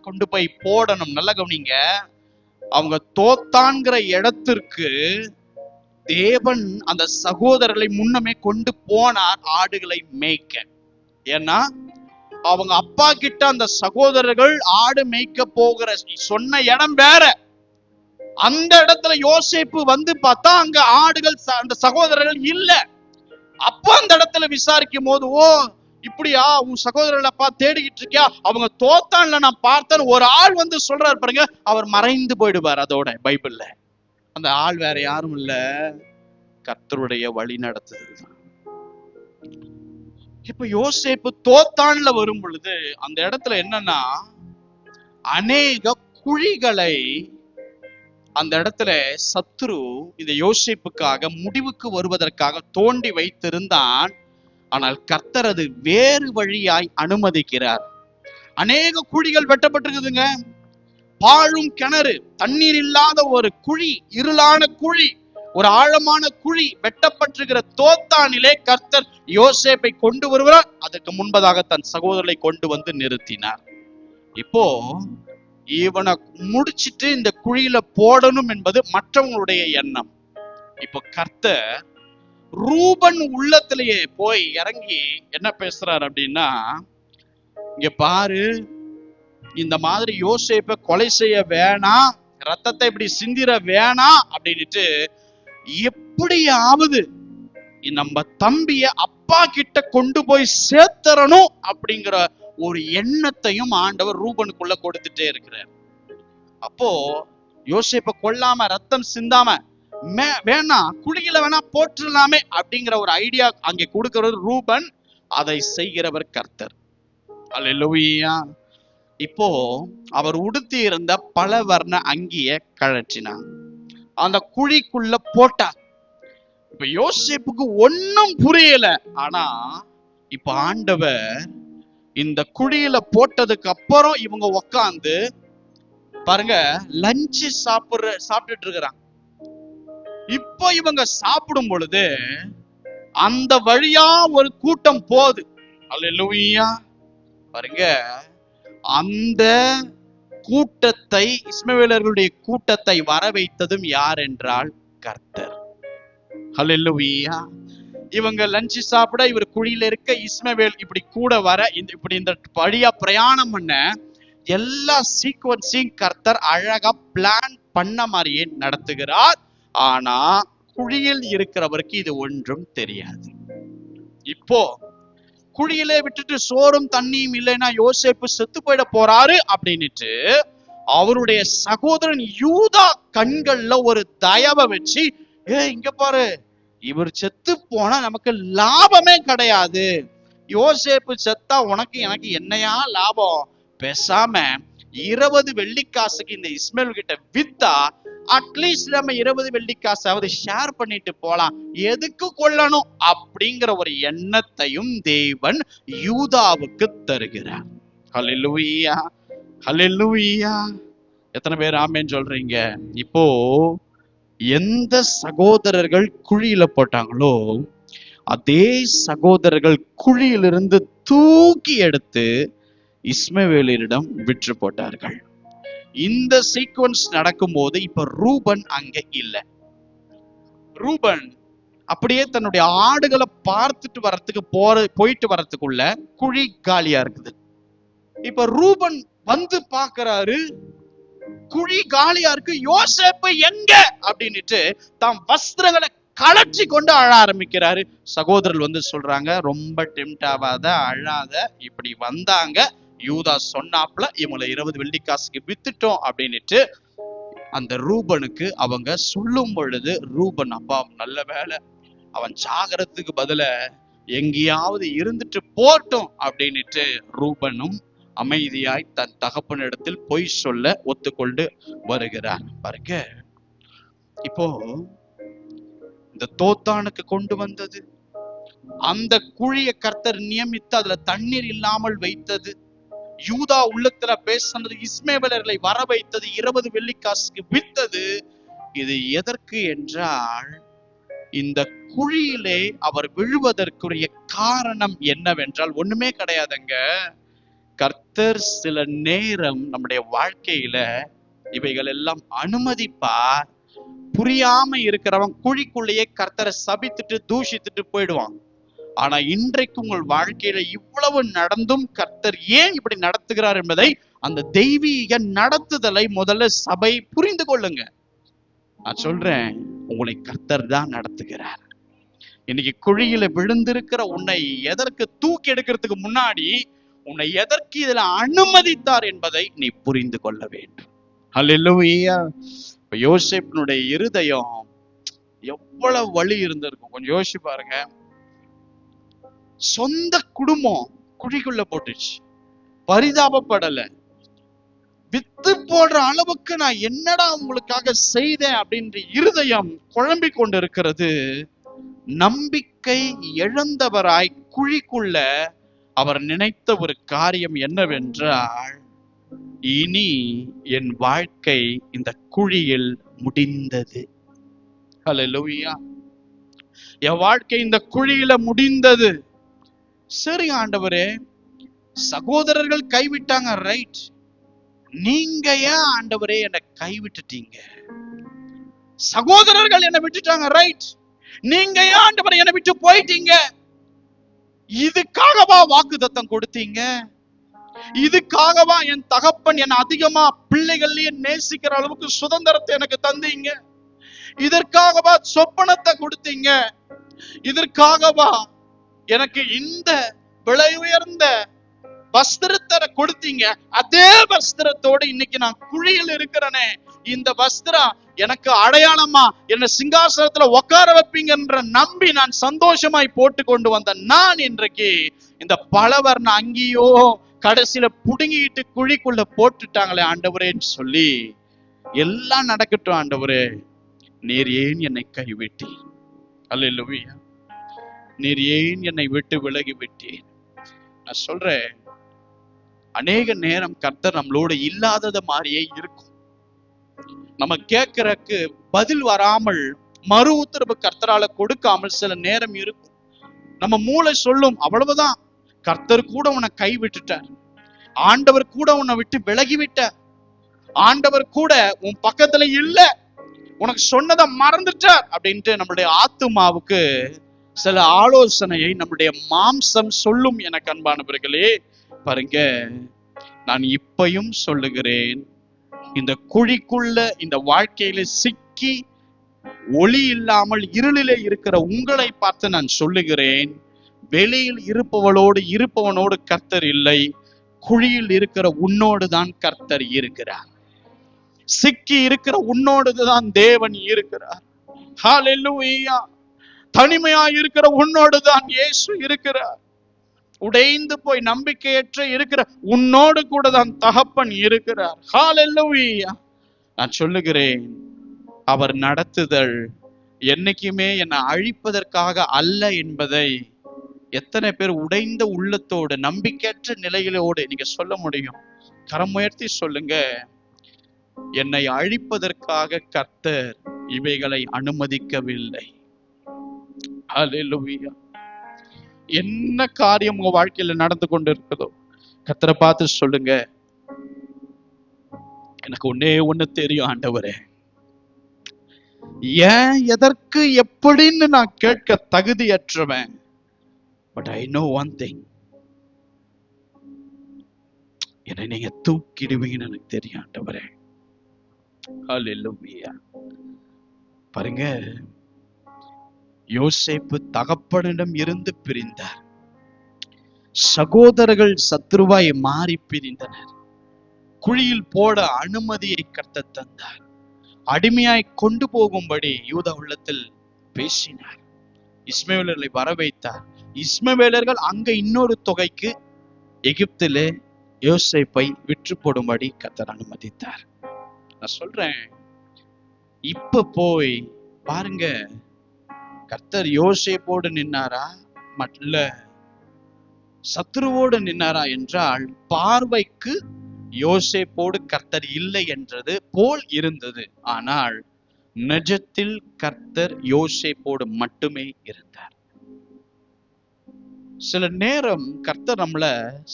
கொண்டு போய் போடணும். நல்லா கவனிங்க, அவங்க தோத்தான்கிற இடத்திற்கு தேவன் அந்த சகோதரர்களை முன்னமே கொண்டு போனார் ஆடுகளை மேய்க்க. ஏன்னா அவங்க அப்பா கிட்ட அந்த சகோதரர்கள் ஆடு மேய்க்க போகிற சொன்ன இடம் வேற. அந்த இடத்துல யோசேப்பு வந்து பார்த்தா அங்க ஆடுகள் அந்த சகோதரர்கள் இல்ல. அப்ப அந்த இடத்துல விசாரிக்கும் போது, ஓ இப்படியா, உன் சகோதரர்கள் அப்பா தேடிக்கிட்டு இருக்கியா, அவங்க தோத்தான்ல நான் பார்த்தேன் ஒரு ஆள் வந்து சொல்றாரு பாருங்க, அவர் மறைந்து போயிடுவார். அதோட பைபிள்ல அந்த ஆள் வேற யாரும் இல்ல, கர்த்தருடைய வழி நடத்துதல். இப்ப யோசேப்பு தோத்தான்ல வரும் பொழுது அந்த இடத்துல என்னன்னா அநேக குழிகளை அந்த இடத்துல சத்ரு இந்த யோசேப்புக்காக முடிவுக்கு வருவதற்காக தோண்டி வைத்திருந்தான். ஆனால் கர்த்தர் அது வேறு வழியாய் அனுமதிக்கிறார். அநேக குழிகள் வெட்டப்பட்டிருக்குதுங்க. பாழும் கிணறு, தண்ணீர் இல்லாத ஒரு குழி, இருளான குழி, ஒரு ஆழமான குழி வெட்டப்பட்டிருக்கிற தோத்தானிலே கர்த்தர் யோசேப்பை கொண்டு வருகிறார். அதற்கு முன்பதாக தன் சகோதரரை கொண்டு வந்து நிறுத்தினார். இப்போ இவனை முடிச்சிட்டு இந்த குழியில போடணும் என்பது மற்றவங்களுடைய எண்ணம். இப்போ கர்த்தர் ரூபன் உள்ளத்திலேயே போய் இறங்கி என்ன பேசுறார் அப்படின்னா, இங்க பாரு, இந்த மாதிரி யோசேப்பை கொலை செய்ய வேணாம், ரத்தத்தை இப்படி சிந்திர வேணாம் அப்படின்ட்டு எப்படியாவது நம்ம தம்பிய அப்பா கிட்ட கொண்டு போய் சேர்த்தரணும் அப்படிங்கிற ஒரு எண்ணத்தையும் ஆண்டவர் ரூபனுக்குள்ள கொடுத்துட்டே இருக்கிறார். அப்போ யோசேப்பை கொல்லாம ரத்தம் சிந்தாம வேணா குழியில வேணா போட்டுடலாமே அப்படிங்கிற ஒரு ஐடியா அங்கே கொடுக்கிறது ரூபன். அதை செய்கிறவர் கர்த்தர். அல்லேலூயா. இப்போ அவர் உடுத்தி இருந்த பல வர்ண அங்கிய கழற்றினார், அந்த குழிக்குள்ள போட்டார். இப்ப யோசேப்புக்கு ஒன்னும் புரியல. ஆனா இப்ப ஆண்டவர் இந்த குழியில போட்டதுக்கு அப்புறம் இவங்க உக்காந்து பாருங்க லஞ்சு சாப்பிட்டுட்டு இருக்கிறாங்க. இப்போ இவங்க சாப்பிடும் பொழுது அந்த வழியா ஒரு கூட்டம் போகுது. அல்லேலூயா. பாருங்க, அந்த கூட்டத்தை, இஸ்மவேலர்களுடைய கூட்டத்தை வர வைத்ததும் யார் என்றால் கர்த்தர். அல்லேலூயா. இவங்க லஞ்சு சாப்பிட இவர் குழியில இருக்க, இஸ்மவேல் இப்படி கூட வர, இப்படி இந்த வழியா பிரயாணம் பண்ண எல்லா சீக்வன்ஸையும் கர்த்தர் அழகா பிளான் பண்ண மாதிரியே நடத்துகிறார். ஆனா குழியில் இருக்கிறவருக்கு இது ஒன்றும் தெரியாது. இப்போ குழியிலே விட்டுட்டு சோறும் தண்ணியும் இல்லைன்னா யோசேப்பு செத்து போயிட போறாரு அப்படின்னுட்டு அவருடைய சகோதரன் யூதா கண்கள்ல ஒரு தயவை வச்சு, இங்க பாரு, இவர் செத்து போனா நமக்கு லாபமே கிடையாது, யோசேப்பு செத்தா உனக்கு எனக்கு என்னையா லாபம், பேசாம 20 வெள்ளிக்காசுக்கு இந்த இஸ்மேல் கிட்ட வித்தா அட்லீஸ்ட் நம்ம 20 வெள்ளிக்காசாவது ஷேர் பண்ணிட்டு போலாம், எதுக்கு கொல்லணும் அப்படிங்கிற ஒரு எண்ணத்தையும் தேவன் யூதாவுக்கு தருகிறார். ஹல்லேலூயா, ஹல்லேலூயா. எத்தனை பேர் ஆமென் சொல்றீங்க? இப்போ எந்த சகோதரர்கள் குழியில போட்டாங்களோ அதே சகோதரர்கள் குழியிலிருந்து தூக்கி எடுத்து இஸ்மவேலிடம் விற்று போட்டார்கள். இந்த சீக்வன்ஸ் நடக்கும் போது இப்ப ரூபன் அங்க இல்ல. ரூபன் அப்படியே தன்னுடைய ஆடுகளை பார்த்துட்டு வர்றதுக்கு போயிட்டு வர்றதுக்குள்ள குழி காலியா இருக்குது. இப்ப ரூபன் வந்து பாக்குறாரு, குழி காலியா இருக்கு, யோசேப்பு எங்க அப்படின்னுட்டு தாம் வஸ்திரங்களை கலற்றி கொண்டு அழ ஆரம்பிக்கிறாரு. சகோதரர்கள் வந்து சொல்றாங்க, ரொம்ப டெம்ட் ஆகாத, அழாத, இப்படி வந்தாங்க, யூதா சொன்னாப்ல இவங்களை 20 வெள்ளிக்காசுக்கு வித்துட்டோம் அப்படின்னுட்டு அந்த ரூபனுக்கு அவங்க சொல்லும் பொழுது, ரூபன் அப்பா நல்ல வேலை, அவன் சாகரத்துக்கு பதில எங்கேயாவது இருந்துட்டு போட்டும் அப்படின்னுட்டு ரூபனும் அமைதியாய் தன் தகப்பனிடத்தில் பொய் சொல்ல ஒத்துக்கொண்டு வருகிறார். பாருங்க, இப்போ இந்த தோத்தானுக்கு கொண்டு வந்தது, அந்த குழிய கர்த்தர் நியமித்து அதுல தண்ணீர் இல்லாமல் வைத்தது, யூதா உள்ளத்துல பேசினது, இஸ்மவேலர்களை வர வைத்தது, 20 வெள்ளிக்காசுக்கு வித்தது, இது எதற்கு என்றால் இந்த குழியிலே அவர் விழுவதற்குரிய காரணம் என்னவென்றால் ஒண்ணுமே கிடையாதுங்க. கர்த்தர் சில நேரம் நம்முடைய வாழ்க்கையில இவைகள் எல்லாம் அனுமதிப்பார். புரியாம இருக்கிறவன் குழிக்குள்ளேயே கர்த்தரை சபித்துட்டு தூஷித்துட்டு போயிடுவான். ஆனா இன்றைக்கு உங்கள் வாழ்க்கையில இவ்வளவு நடந்தும் கர்த்தர் ஏன் இப்படி நடத்துகிறார் என்பதை, அந்த தெய்வீக நடத்துதலை முதல்ல சபை புரிந்து கொள்ளுங்க. நான் சொல்றேன், உங்களை கர்த்தர் தான் நடத்துகிறார். இன்னைக்கு குழியில விழுந்திருக்கிற உன்னை எதற்கு தூக்கி எடுக்கிறதுக்கு முன்னாடி உன்னை எதற்கு இதுல அனுமதித்தார் என்பதை நீ புரிந்து கொள்ள வேண்டும். ஹல்லேலூயா. யோசேப்பினுடைய இருதயம் எவ்வளவு வலி இருந்திருக்கும் கொஞ்சம் யோசிச்சு பாருங்க. சொந்த குடும்பம் குழிக்குள்ள போட்டுச்சு, பரிதாபப்படல, வித்து போடுற அளவுக்கு நான் என்னடா உங்களுக்காக செய்தேன் அப்படின்ற இருதயம் குழம்பி கொண்டு இருக்கிறது. நம்பிக்கை இழந்தவராய் குழிக்குள்ள அவர் நினைத்த ஒரு காரியம் என்னவென்றால், இனி என் வாழ்க்கை இந்த குழியில் முடிந்தது. ஹல்லேலூயா. என் வாழ்க்கை இந்த குழியில முடிந்தது. சரி ஆண்டவரே, சகோதரர்கள் கைவிட்டாங்க, ரைட். நீங்க ஏன் ஆண்டவரே என்னை கைவிட்டுட்டீங்க? சகோதரர்கள் என்னை விட்டுட்டாங்க, ரைட். நீங்க ஏன் ஆண்டவரே என்னை விட்டு போயிட்டீங்க? இதுக்காகவா வாக்குத்தத்தம் கொடுத்தீங்க? இதுக்காகவா என் தகப்பன் என்னை அதிகமா பிள்ளைகள்லயே நேசிக்கிற அளவுக்கு சுதந்திரத்தை எனக்கு தந்தீங்க? இதற்காகவா சொப்பனத்தை கொடுத்தீங்க? இதற்காகவா எனக்கு இந்த விலை உயர்ந்த வஸ்திரத்தை கொடுத்தீங்க? அதே வஸ்திரத்தோடு இன்னைக்கு நான் குழியில் இருக்கிறனே, இந்த வஸ்திரம் எனக்கு அடையாளமா என்ன சிங்காசனத்துல உட்கார வைப்பீங்கன்ற நம்பி நான் சந்தோஷமாய் போட்டு கொண்டு வந்த நான் இன்றைக்கு இந்த பலவர்ண அங்கேயோ கடைசியில புடுங்கிட்டு குழிக்குள்ள போட்டுட்டாங்களே ஆண்டவரேன்னு சொல்லி, எல்லாம் நடக்கட்டும் ஆண்டவரே, நீர் ஏன் என்னை கைவிட்டீர்? அல்லேலூயா. நீர் ஏன் என்னை விட்டு விலகி விட்டீர்? நான் சொல்றேன், அநேக நேரம் கர்த்தர் நம்மளோட இல்லாதது மாதிரியே இருக்கும். நம்ம கேட்கறக்கு பதில் வராமல், மறு உத்தரவு கர்த்தரால கொடுக்காமல் சில நேரம் இருக்கும். நம்ம மூளை சொல்லும், அவ்வளவுதான், கர்த்தர் கூட உன்னை கை விட்டுட்டார், ஆண்டவர் கூட உன்னை விட்டு விலகி விட்டார், ஆண்டவர் கூட உன் பக்கத்துல இல்ல, உனக்கு சொன்னதை மறந்துட்டார் அப்படின்ட்டு நம்மளுடைய ஆத்துமாவுக்கு சில ஆலோசனையை நம்முடைய மாம்சம் சொல்லும். எனக்கு அன்பானவர்களே, பாருங்க, நான் இப்பயும் சொல்லுகிறேன், இந்த குழிக்குள்ள இந்த வாழ்க்கையில சிக்கி ஒளி இல்லாமல் இருளிலே இருக்கிற உங்களை பார்த்து நான் சொல்லுகிறேன், வெளியில் இருப்பவனோடு கர்த்தர் இல்லை, குழியில் இருக்கிற உன்னோடு தான் கர்த்தர் இருக்கிறார். சிக்கி இருக்கிற உன்னோடுதான் தேவன் இருக்கிறார். ஹல்லேலூயா. தனிமையா இருக்கிற உன்னோடு தான் இயேசு இருக்கிறார். உடைந்து போய் நம்பிக்கையற்ற இருக்கிற உன்னோடு கூட தான் தகப்பன் இருக்கிறார். ஹல்லேலூயா. நான் சொல்லுகிறேன், அவர் நடத்துதல் என்னைக்குமே என்னை அழிப்பதற்காக அல்ல என்பதை எத்தனை பேர் உடைந்த உள்ளத்தோடு நம்பிக்கையற்ற நிலையிலோடு நீங்க சொல்ல முடியும்? கரம் உயர்த்தி சொல்லுங்க, என்னை அழிப்பதற்காக கர்த்தர் இவைகளை அனுமதிக்கவில்லை. ஹல்லேலூயா. என்ன காரியம் உங்க வாழ்க்கையில நடந்து கொண்டு இருக்குதோ, கர்த்தரை பார்த்து சொல்லுங்க, எனக்கு ஒண்ணு தெரியும் ஆண்டவரே, ஏன் எதற்கு எப்படின்னு நான் கேட்க தகுதியற்றவன். But I know one thing, என்னை நீங்க தூக்கிடுவீங்கன்னு எனக்கு தெரியும் ஆண்டவரே. ஹல்லேலூயா. பாருங்க, யோசேப்பு தகப்பனிடம் இருந்து பிரிந்தார், சகோதரர்கள் சத்ருவாய் மாறி பிரிந்தனர், குழியில் போட அனுமதியை கர்த்தர் தந்தார், அடிமையாய் கொண்டு போகும்படி யூதா உள்ளத்தில் பேசினார், இஸ்மவேலர்களை வர வைத்தார். இஸ்மவேலர்கள் அங்க இன்னொரு தொகைக்கு எகிப்திலே யோசேப்பை விற்று போடும்படி கர்த்தர் அனுமதித்தார். நான் சொல்றேன், இப்ப போய் பாருங்க, கர்த்தர் யோசேப்போடு நின்னாரா மற்ற சத்ருவோடு நின்னாரா என்றால், பார்வைக்கு யோசேப்போடு கர்த்தர் இல்லை என்றது போல் இருந்தது. ஆனால் நிஜத்தில் கர்த்தர் யோசேப்போடு மட்டுமே இருந்தார். சில நேரம் கர்த்தர் நம்மள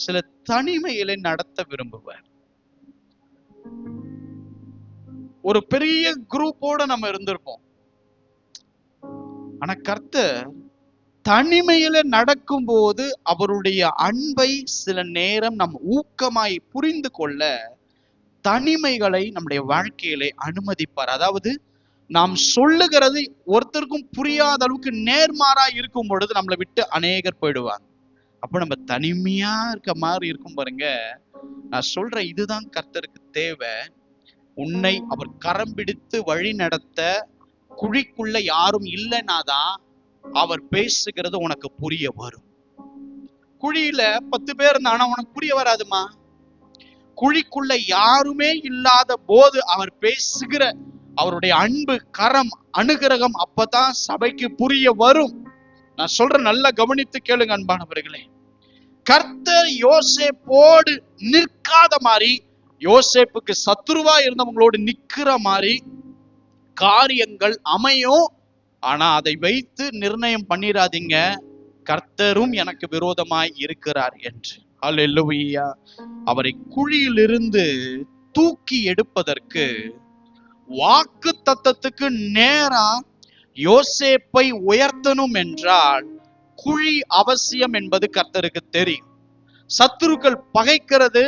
சில தனிமையிலே நடத்த விரும்புவார். ஒரு பெரிய குரூப்போட நம்ம இருந்திருப்போம், ஆனா கர்த்தர் தனிமையில நடக்கும் போது அவருடைய அன்பை சில நேரம் நம் ஊக்கமாய் புரிந்து கொள்ள தனிமைகளை நம்முடைய வாழ்க்கையிலே அனுமதிப்பார். அதாவது நாம் சொல்லுகிறது ஒருத்தருக்கும் புரியாத அளவுக்கு நேர்மாறா இருக்கும் பொழுது நம்மளை விட்டு அநேகர் போயிடுவாங்க. அப்ப நம்ம தனிமையா இருக்க மாதிரி இருக்கும் பாருங்க. நான் சொல்றேன், இதுதான் கர்த்தருக்கு தேவை. உன்னை அவர் கரம் பிடித்து வழி நடத்த குழிக்குள்ள யாரும் இல்லைனாதான் அவர் பேசுகிறது உனக்கு புரிய வரும். குழியில 10 பேர் இருந்தானா உனக்கு புரிய வராதுமா. குழிக்குள்ள யாருமே இல்லாத போது அவர் பேசுகிற அவருடைய அன்பு கரம் அனுகிரகம் அப்பதான் சபைக்கு புரிய வரும். நான் சொல்றேன், நல்லா கவனித்து கேளுங்க அன்பானவர்களே. கர்த்தர் யோசேப்போடு நிற்காத மாதிரி, யோசேப்புக்கு சத்துருவா இருந்தவங்களோடு நிக்கிற மாதிரி காரியங்கள் அமையும். ஆனா அதை வைத்து நிர்ணயம் பண்ணிராதீங்க, கர்த்தரும் எனக்கு விரோதமாய் இருக்கிறார் என்று. அல்லேலூயா. அவரை குழியிலிருந்து தூக்கி எடுப்பதற்கு, வாக்கு தத்தத்துக்கு நேரா யோசேப்பை உயர்த்தணும் என்றால் குழி அவசியம் என்பது கர்த்தருக்கு தெரியும். சத்துருக்கள் பகைக்கிறது,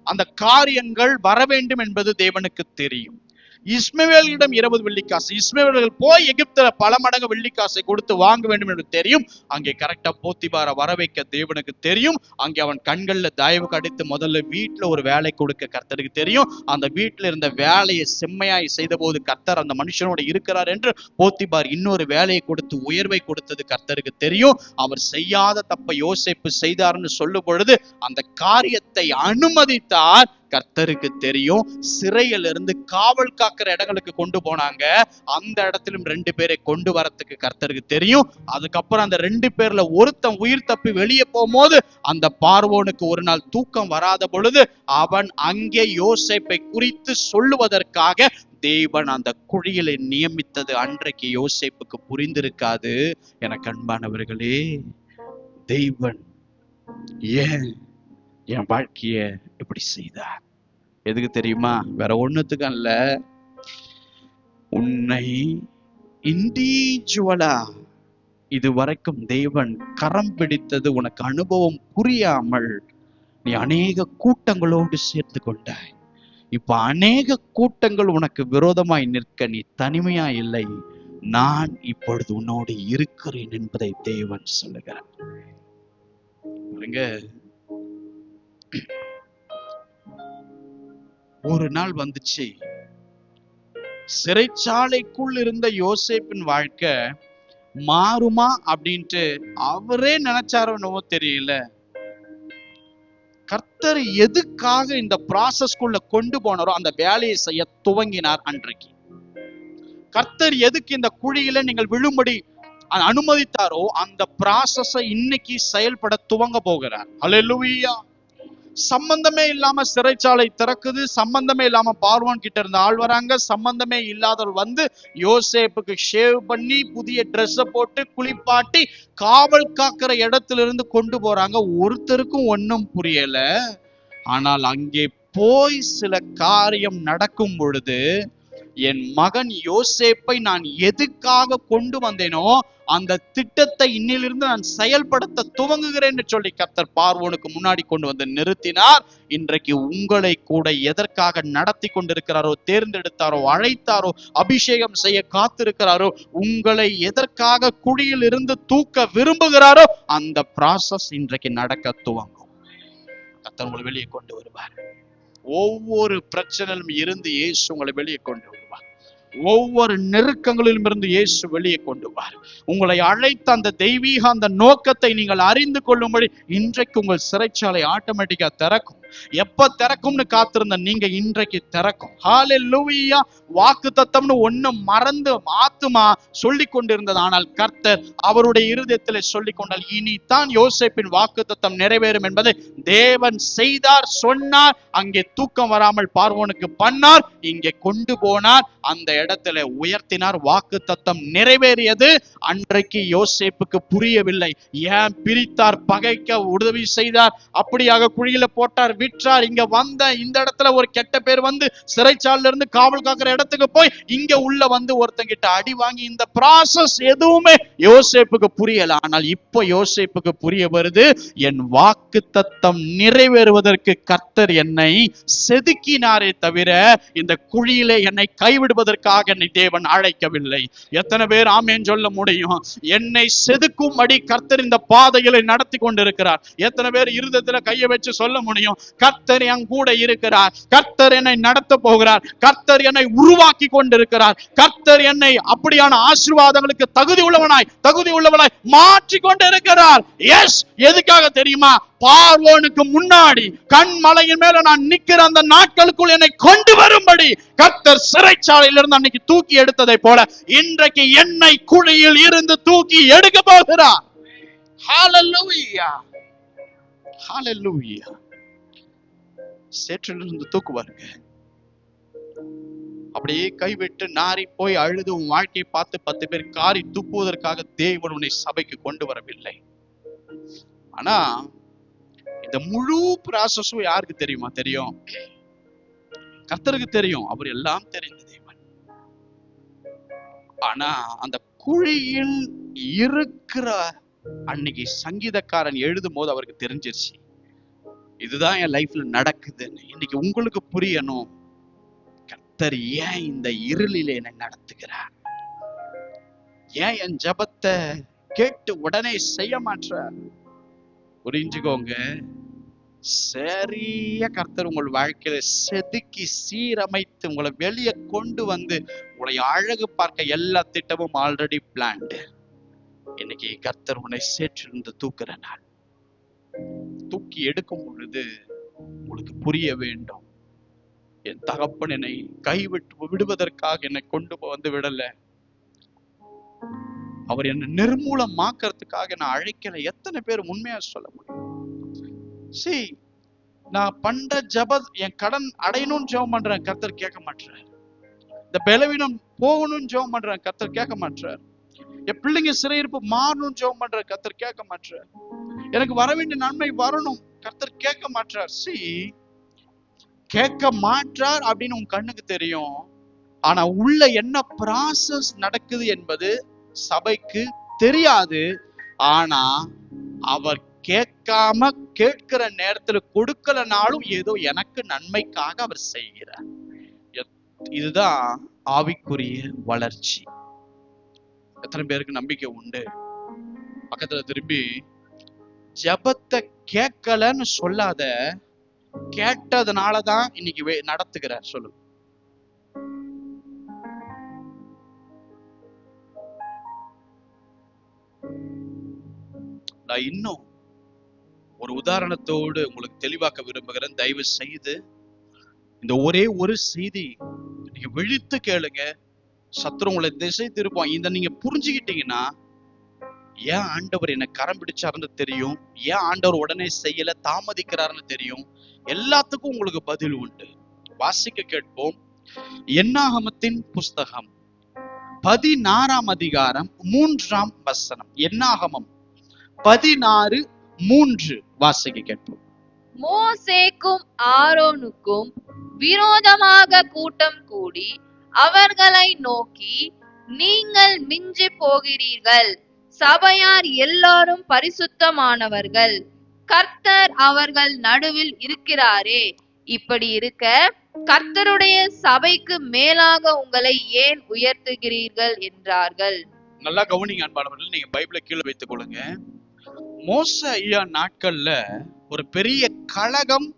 அந்த காரியங்கள் வர வேண்டும் என்பது தேவனுக்கு தெரியும். இஸ்மவேலிடம் 20 வெள்ளிக்காசு, இஸ்மவேலர்கள் போய் எகிப்துல பல மடங்கு வெள்ளிக்காசை கொடுத்து வாங்க வேண்டும் என்று தெரியும். அங்கே கரெக்டா போத்திபார வர வைக்க தேவனுக்கு தெரியும். அங்கே அவன் கண்கள்ல தயவு கடித்து முதல்ல வீட்டுல ஒரு வேலை கொடுக்க கர்த்தருக்கு தெரியும். அந்த வீட்டுல இருந்த வேலையை செம்மையாய் செய்த போது கர்த்தர் அந்த மனுஷனோட இருக்கிறார் என்று போத்திபார் இன்னொரு வேலையை கொடுத்து உயர்வை கொடுத்தது கர்த்தருக்கு தெரியும். அவர் செய்யாத தப்ப யோசேப்பு செய்தார்னு சொல்லும் பொழுது அந்த காரியத்தை அனுமதித்தார் கர்த்தருக்கு தெரியும். சிறையிலிருந்து காவல் காக்கிற இடங்களுக்கு கொண்டு போனாங்க, அந்த இடத்திலும் 2 பேரை கொண்டு வரத்துக்கு கர்த்தருக்கு தெரியும். அதுக்கப்புறம் அந்த 2 பேர்ல ஒருத்தன் உயிர் தப்பி வெளியே போகும்போது அந்த பார்வோனுக்கு ஒரு நாள் தூக்கம் வராத பொழுது அவன் அங்கே யோசேப்பை குறித்து சொல்லுவதற்காக தேவன் அந்த குழியில நியமித்தது அன்றைக்கு யோசேப்புக்கு புரிந்திருக்காது. எனக்கு அன்பானவர்களே, தேவன் ஏன் என் வாழ்க்கைய இப்படி செய்தார்? எதுக்கு தெரியுமா? வேற ஒண்ணுத்துக்கு அல்ல. உன்னை இண்டிவிஜுவலா இதுவரைக்கும் தேவன் கரம் பிடித்தது உனக்கு அனுபவம் புரியாமல் நீ அநேக கூட்டங்களோடு சேர்த்து கொண்டாய். இப்ப அநேக கூட்டங்கள் உனக்கு விரோதமாய் நிற்க நீ தனிமையா இல்லை, நான் இப்பொழுது உன்னோடு இருக்கிறேன் என்பதை தேவன் சொல்லுகிறார். ஒரு நாள் வந்துச்சு, சிறைச்சாலைக்குள் இருந்த யோசேப்பின் வாழ்க்கை மாறுமா அப்படின்ட்டு அவரே நினைச்சாரோ என்னவோ தெரியல. கர்த்தர் எதுக்காக இந்த ப்ராசஸ்குள்ள கொண்டு போனாரோ அந்த வேலையை செய்ய துவங்கினார் அன்றைக்கு. கர்த்தர் எதுக்கு இந்த குழியில நீங்கள் விழும்படி அனுமதித்தாரோ அந்த ப்ராசஸை இன்னைக்கு செயல்பட துவங்க போகிறார். அல்லேலூயா. சம்பந்தமே இல்லாம சிறைச்சாலை திறக்குது, சம்பந்தமே இல்லாம பார்வோன் கிட்ட இருந்த ஆள் வராங்க, சம்பந்தமே இல்லாதவர் வந்து யோசேப்புக்கு ஷேவ் பண்ணி புதிய ட்ரெஸ்ஸ போட்டு குளிப்பாட்டி காவல் காக்கிற இடத்துல இருந்து கொண்டு போறாங்க. ஒருத்தருக்கும் ஒன்னும் புரியல. ஆனால் அங்கே போய் சில காரியம் நடக்கும் பொழுது, என் மகன் யோசேப்பை நான் எதுக்காக கொண்டு வந்தேனோ அந்த திட்டத்தை இன்னிலிருந்து நான் செயல்படுத்த துவங்குகிறேன் என்று சொல்லி கர்த்தர் பார்வோனுக்கு முன்னாடி கொண்டு வந்து நிறுத்தினார். இன்றைக்கு உங்களை கூட எதற்காக நடத்தி கொண்டிருக்கிறாரோ, தேர்ந்தெடுத்தாரோ, அழைத்தாரோ, அபிஷேகம் செய்ய காத்திருக்கிறாரோ, உங்களை எதற்காக குழியில் இருந்து தூக்க விரும்புகிறாரோ அந்த ப்ராசஸ் இன்றைக்கு நடக்க துவங்கும். கர்த்தர் உங்களை வெளியே கொண்டு வருவார். ஒவ்வொரு பிரச்சனையிலும் இருந்து இயேசு உங்களை வெளியே கொண்டு வருவார். ஒவ்வொரு நெருக்கங்களிலும் இருந்து இயேசு வெளியே கொண்டு வார். உங்களை அழைத்த அந்த தெய்வீக அந்த நோக்கத்தை நீங்கள் அறிந்து கொள்ளும்படி இன்றைக்கு உங்கள் சிறைச்சாலை ஆட்டோமேட்டிக்கா திறக்கும். எப்ப திறக்கும்னு காத்திருந்த நீங்க இன்றைக்கு திறக்கும். ஹல்லேலூயா. வாக்கு தத்தம்னு ஒண்ணு மறந்து ஆத்துமா சொல்லி கொண்டிருந்தது. ஆனால் கர்த்தர் அவருடைய இருதயத்திலே சொல்லி கொண்டால் இனிதான் யோசேப்பின் வாக்கு தத்தம் நிறைவேறும் என்பதை தேவன் செய்தார், சொன்னார். அங்கே தூக்கம் வராமல் பார்வோனுக்கு பண்ணார், இங்கே கொண்டு போனார், அந்த இடத்துல உயர்த்தினார். வாக்கு தத்தம் நிறைவேறியது. அன்றைக்கு யோசேப்புக்கு புரியவில்லை. ஏன் பிரித்தார், பகைக்க உதவி செய்தார், அப்படியாக குழியில போட்டார், விற்றார். இங்க வந்த இந்த இடத்துல ஒரு கெட்ட பேர் வந்து சிறைச்சாலையில இருந்து காவல் காக்கிற இடத்துக்கு போய் இங்க உள்ள வந்து ஒருத்தங்கிட்ட அடி வாங்கி, இந்த ப்ராசஸ் எதுவுமே யோசேப்புக்கு புரியல. ஆனால் இப்ப யோசேப்புக்கு புரிய வருது, என் வாக்கு தத்தம் நிறைவேறுவதற்கு கர்த்தர் என்னை செதுக்கினாரே தவிர இந்த குழியிலே என்னை கைவிடுவதற்காக என்னை தேவன் அழைக்கவில்லை. எத்தனை பேர் ஆமேன் சொல்ல முடியும்? என்னை செதுக்கும்படி கர்த்தர் இந்த பாதைகளை நடத்தி கொண்டிருக்கிறார். எத்தனை பேர் இருதயத்துல கையை வச்சு சொல்ல முடியும், கர்த்தர் என் கூட இருக்கிறார், கர்த்தர் என்னை நடத்த போகிறார், கர்த்தர் என்னை உருவாக்கி கொண்டிருக்கிறார், கர்த்தர் என்னை அப்படியான ஆசீர்வாதங்களுக்கு தகுதி உள்ளவனாய் மாற்றி கொண்டிருக்கிறார். எஸ், எதுக்காக தெரியுமா? பார்வோனுக்கு முன்னாடி கண்மலையின் மேல நான் நிக்கிற அந்த நாட்களுக்குள் என்னை கொண்டு வரும்படி கர்த்தர் சிறைச்சாலையிலிருந்து அன்னைக்கு தூக்கி எடுத்ததை போல இன்றைக்கு என்னை குழியில் இருந்து தூக்கி எடுக்க போகிறார். ஹல்லேலூயா. ஹல்லேலூயா. சேற்றிலிருந்து தூக்குவாருங்க. அப்படியே கைவிட்டு நாரி போய் அழுது உன் வாழ்க்கையை பார்த்து 10 பேர் காரி துப்புவதற்காக தேவன் உன்னை சபைக்கு கொண்டு வரவில்லை. ஆனா இந்த முழு ப்ராசஸும் யாருக்கு தெரியுமா? தெரியும், கர்த்தருக்கு தெரியும். அவர் எல்லாம் தெரிந்த தேவன். ஆனா அந்த குழியில் இருக்கிற அன்னைக்கு சங்கீதக்காரன் எழுதும் போது அவருக்கு தெரிஞ்சிருச்சு, இதுதான் என் லைஃப்ல நடக்குதுன்னு. இன்னைக்கு உங்களுக்கு புரியணும், கர்த்தர் ஏன் இந்த இருளிலே என்னை நடத்துகிறார், ஏன் என் ஜெபத்தை கேட்டு உடனே செய்ய மாட்டார். புரிஞ்சுக்கோங்க, சரியா கர்த்தர் உங்கள் வாழ்க்கையில செதுக்கி சீரமைத்து உங்களை வெளியே கொண்டு வந்து உங்களை அழகு பார்க்க எல்லா திட்டமும் ஆல்ரெடி பிளான்டு. இன்னைக்கு கர்த்தர் உன்னை சேற்றிலிருந்து தூக்குற நாள். தூக்கி எடுக்கும் பொழுது உங்களுக்கு புரிய வேண்டும், என் தகப்பன் என்னை கைவிட்டு விடுவதற்காக என்னை கொண்டு வந்து விடல, அவர் என்னை நிர்மூலமாக்குறதுக்காக நான் அழைக்கல. எத்தனை பேர் உண்மையா சொல்ல முடியும்? நான் பண்ற ஜப, என் கடன் அடையணும்னு ஜெபம் பண்றேன், கர்த்தர் கேட்க மாட்டார். இந்த பலவீனம் போகணும்னு ஜெபம் பண்றேன், கர்த்தர் கேட்க மாட்டார். என் பிள்ளைங்க சிறையிருப்பு மாறணும்னு ஜெபம் பண்றேன், கர்த்தர் கேட்க மாட்டார். எனக்கு வர வேண்டிய நன்மை வரணும், கர்த்தர் கேட்க மாட்டார். கேட்க மாட்டார் அப்படின்னு உன் கண்ணுக்கு தெரியும். ஆனா உள்ள என்ன ப்ராசஸ் நடக்குது என்பது சபைக்கு தெரியாது. ஆனா அவர் கேட்காம கேட்கிற நேரத்துல கொடுக்கலனாலும் ஏதோ எனக்கு நன்மைக்காக அவர் செய்கிறார். இதுதான் ஆவிக்குரிய வளர்ச்சி. எத்தனை பேருக்கு நம்பிக்கை உண்டு? பக்கத்துல திரும்பி, ஜெபத்தை கேட்கலன்னு சொல்லாத, கேட்டதுனாலதான் இன்னைக்கு நடத்துகிறார் சொல்லு. நான் இன்னும் ஒரு உதாரணத்தோடு உங்களுக்கு தெளிவாக்க விரும்புகிறேன். தயவு செய்து இந்த ஒரே ஒரு செய்தி நீங்க விழித்து கேளுங்க. சத்துரு உங்களை திசை திருப்போம். இதை நீங்க புரிஞ்சுக்கிட்டீங்கன்னா, ஏன் ஆண்டவர் என்ன கரம் பிடிச்சாருன்னு தெரியும், ஏன் ஆண்டவர் உடனே செய்யல தாமதிக்கிறாருன்னு தெரியும். எல்லாத்துக்கும் உங்களுக்கு பதில் உண்டு. வாசிக்க கேட்போம். என்னாகமத்தின் புஸ்தகம் 16ஆம் அதிகாரம் 3ஆம் வசனம். என்னாகமம் 16:3 வாசிக்க கேட்போம். மோசேக்கும் ஆரோனுக்கும் விரோதமாக கூட்டம் கூடி அவர்களை நோக்கி, நீங்கள் மிஞ்சி போகிறீர்கள், சபையார் எல்லாரும் பரிசுத்தமானவர்கள், கர்த்தர் அவர்கள் நடுவில் இருக்கிறாரே, இப்படி இருக்க கர்த்தருடைய சபைக்கு மேலாக உங்களை ஏன் உயர்த்துகிறீர்கள் என்றார்கள். நல்லா கவனிங்க அன்பானவர்கள், நீங்க பைபிளை கீழே வைத்துக் கொள்ளுங்க. மோசே ஐயா நாட்கள்ல ஒரு பெரிய கலகம்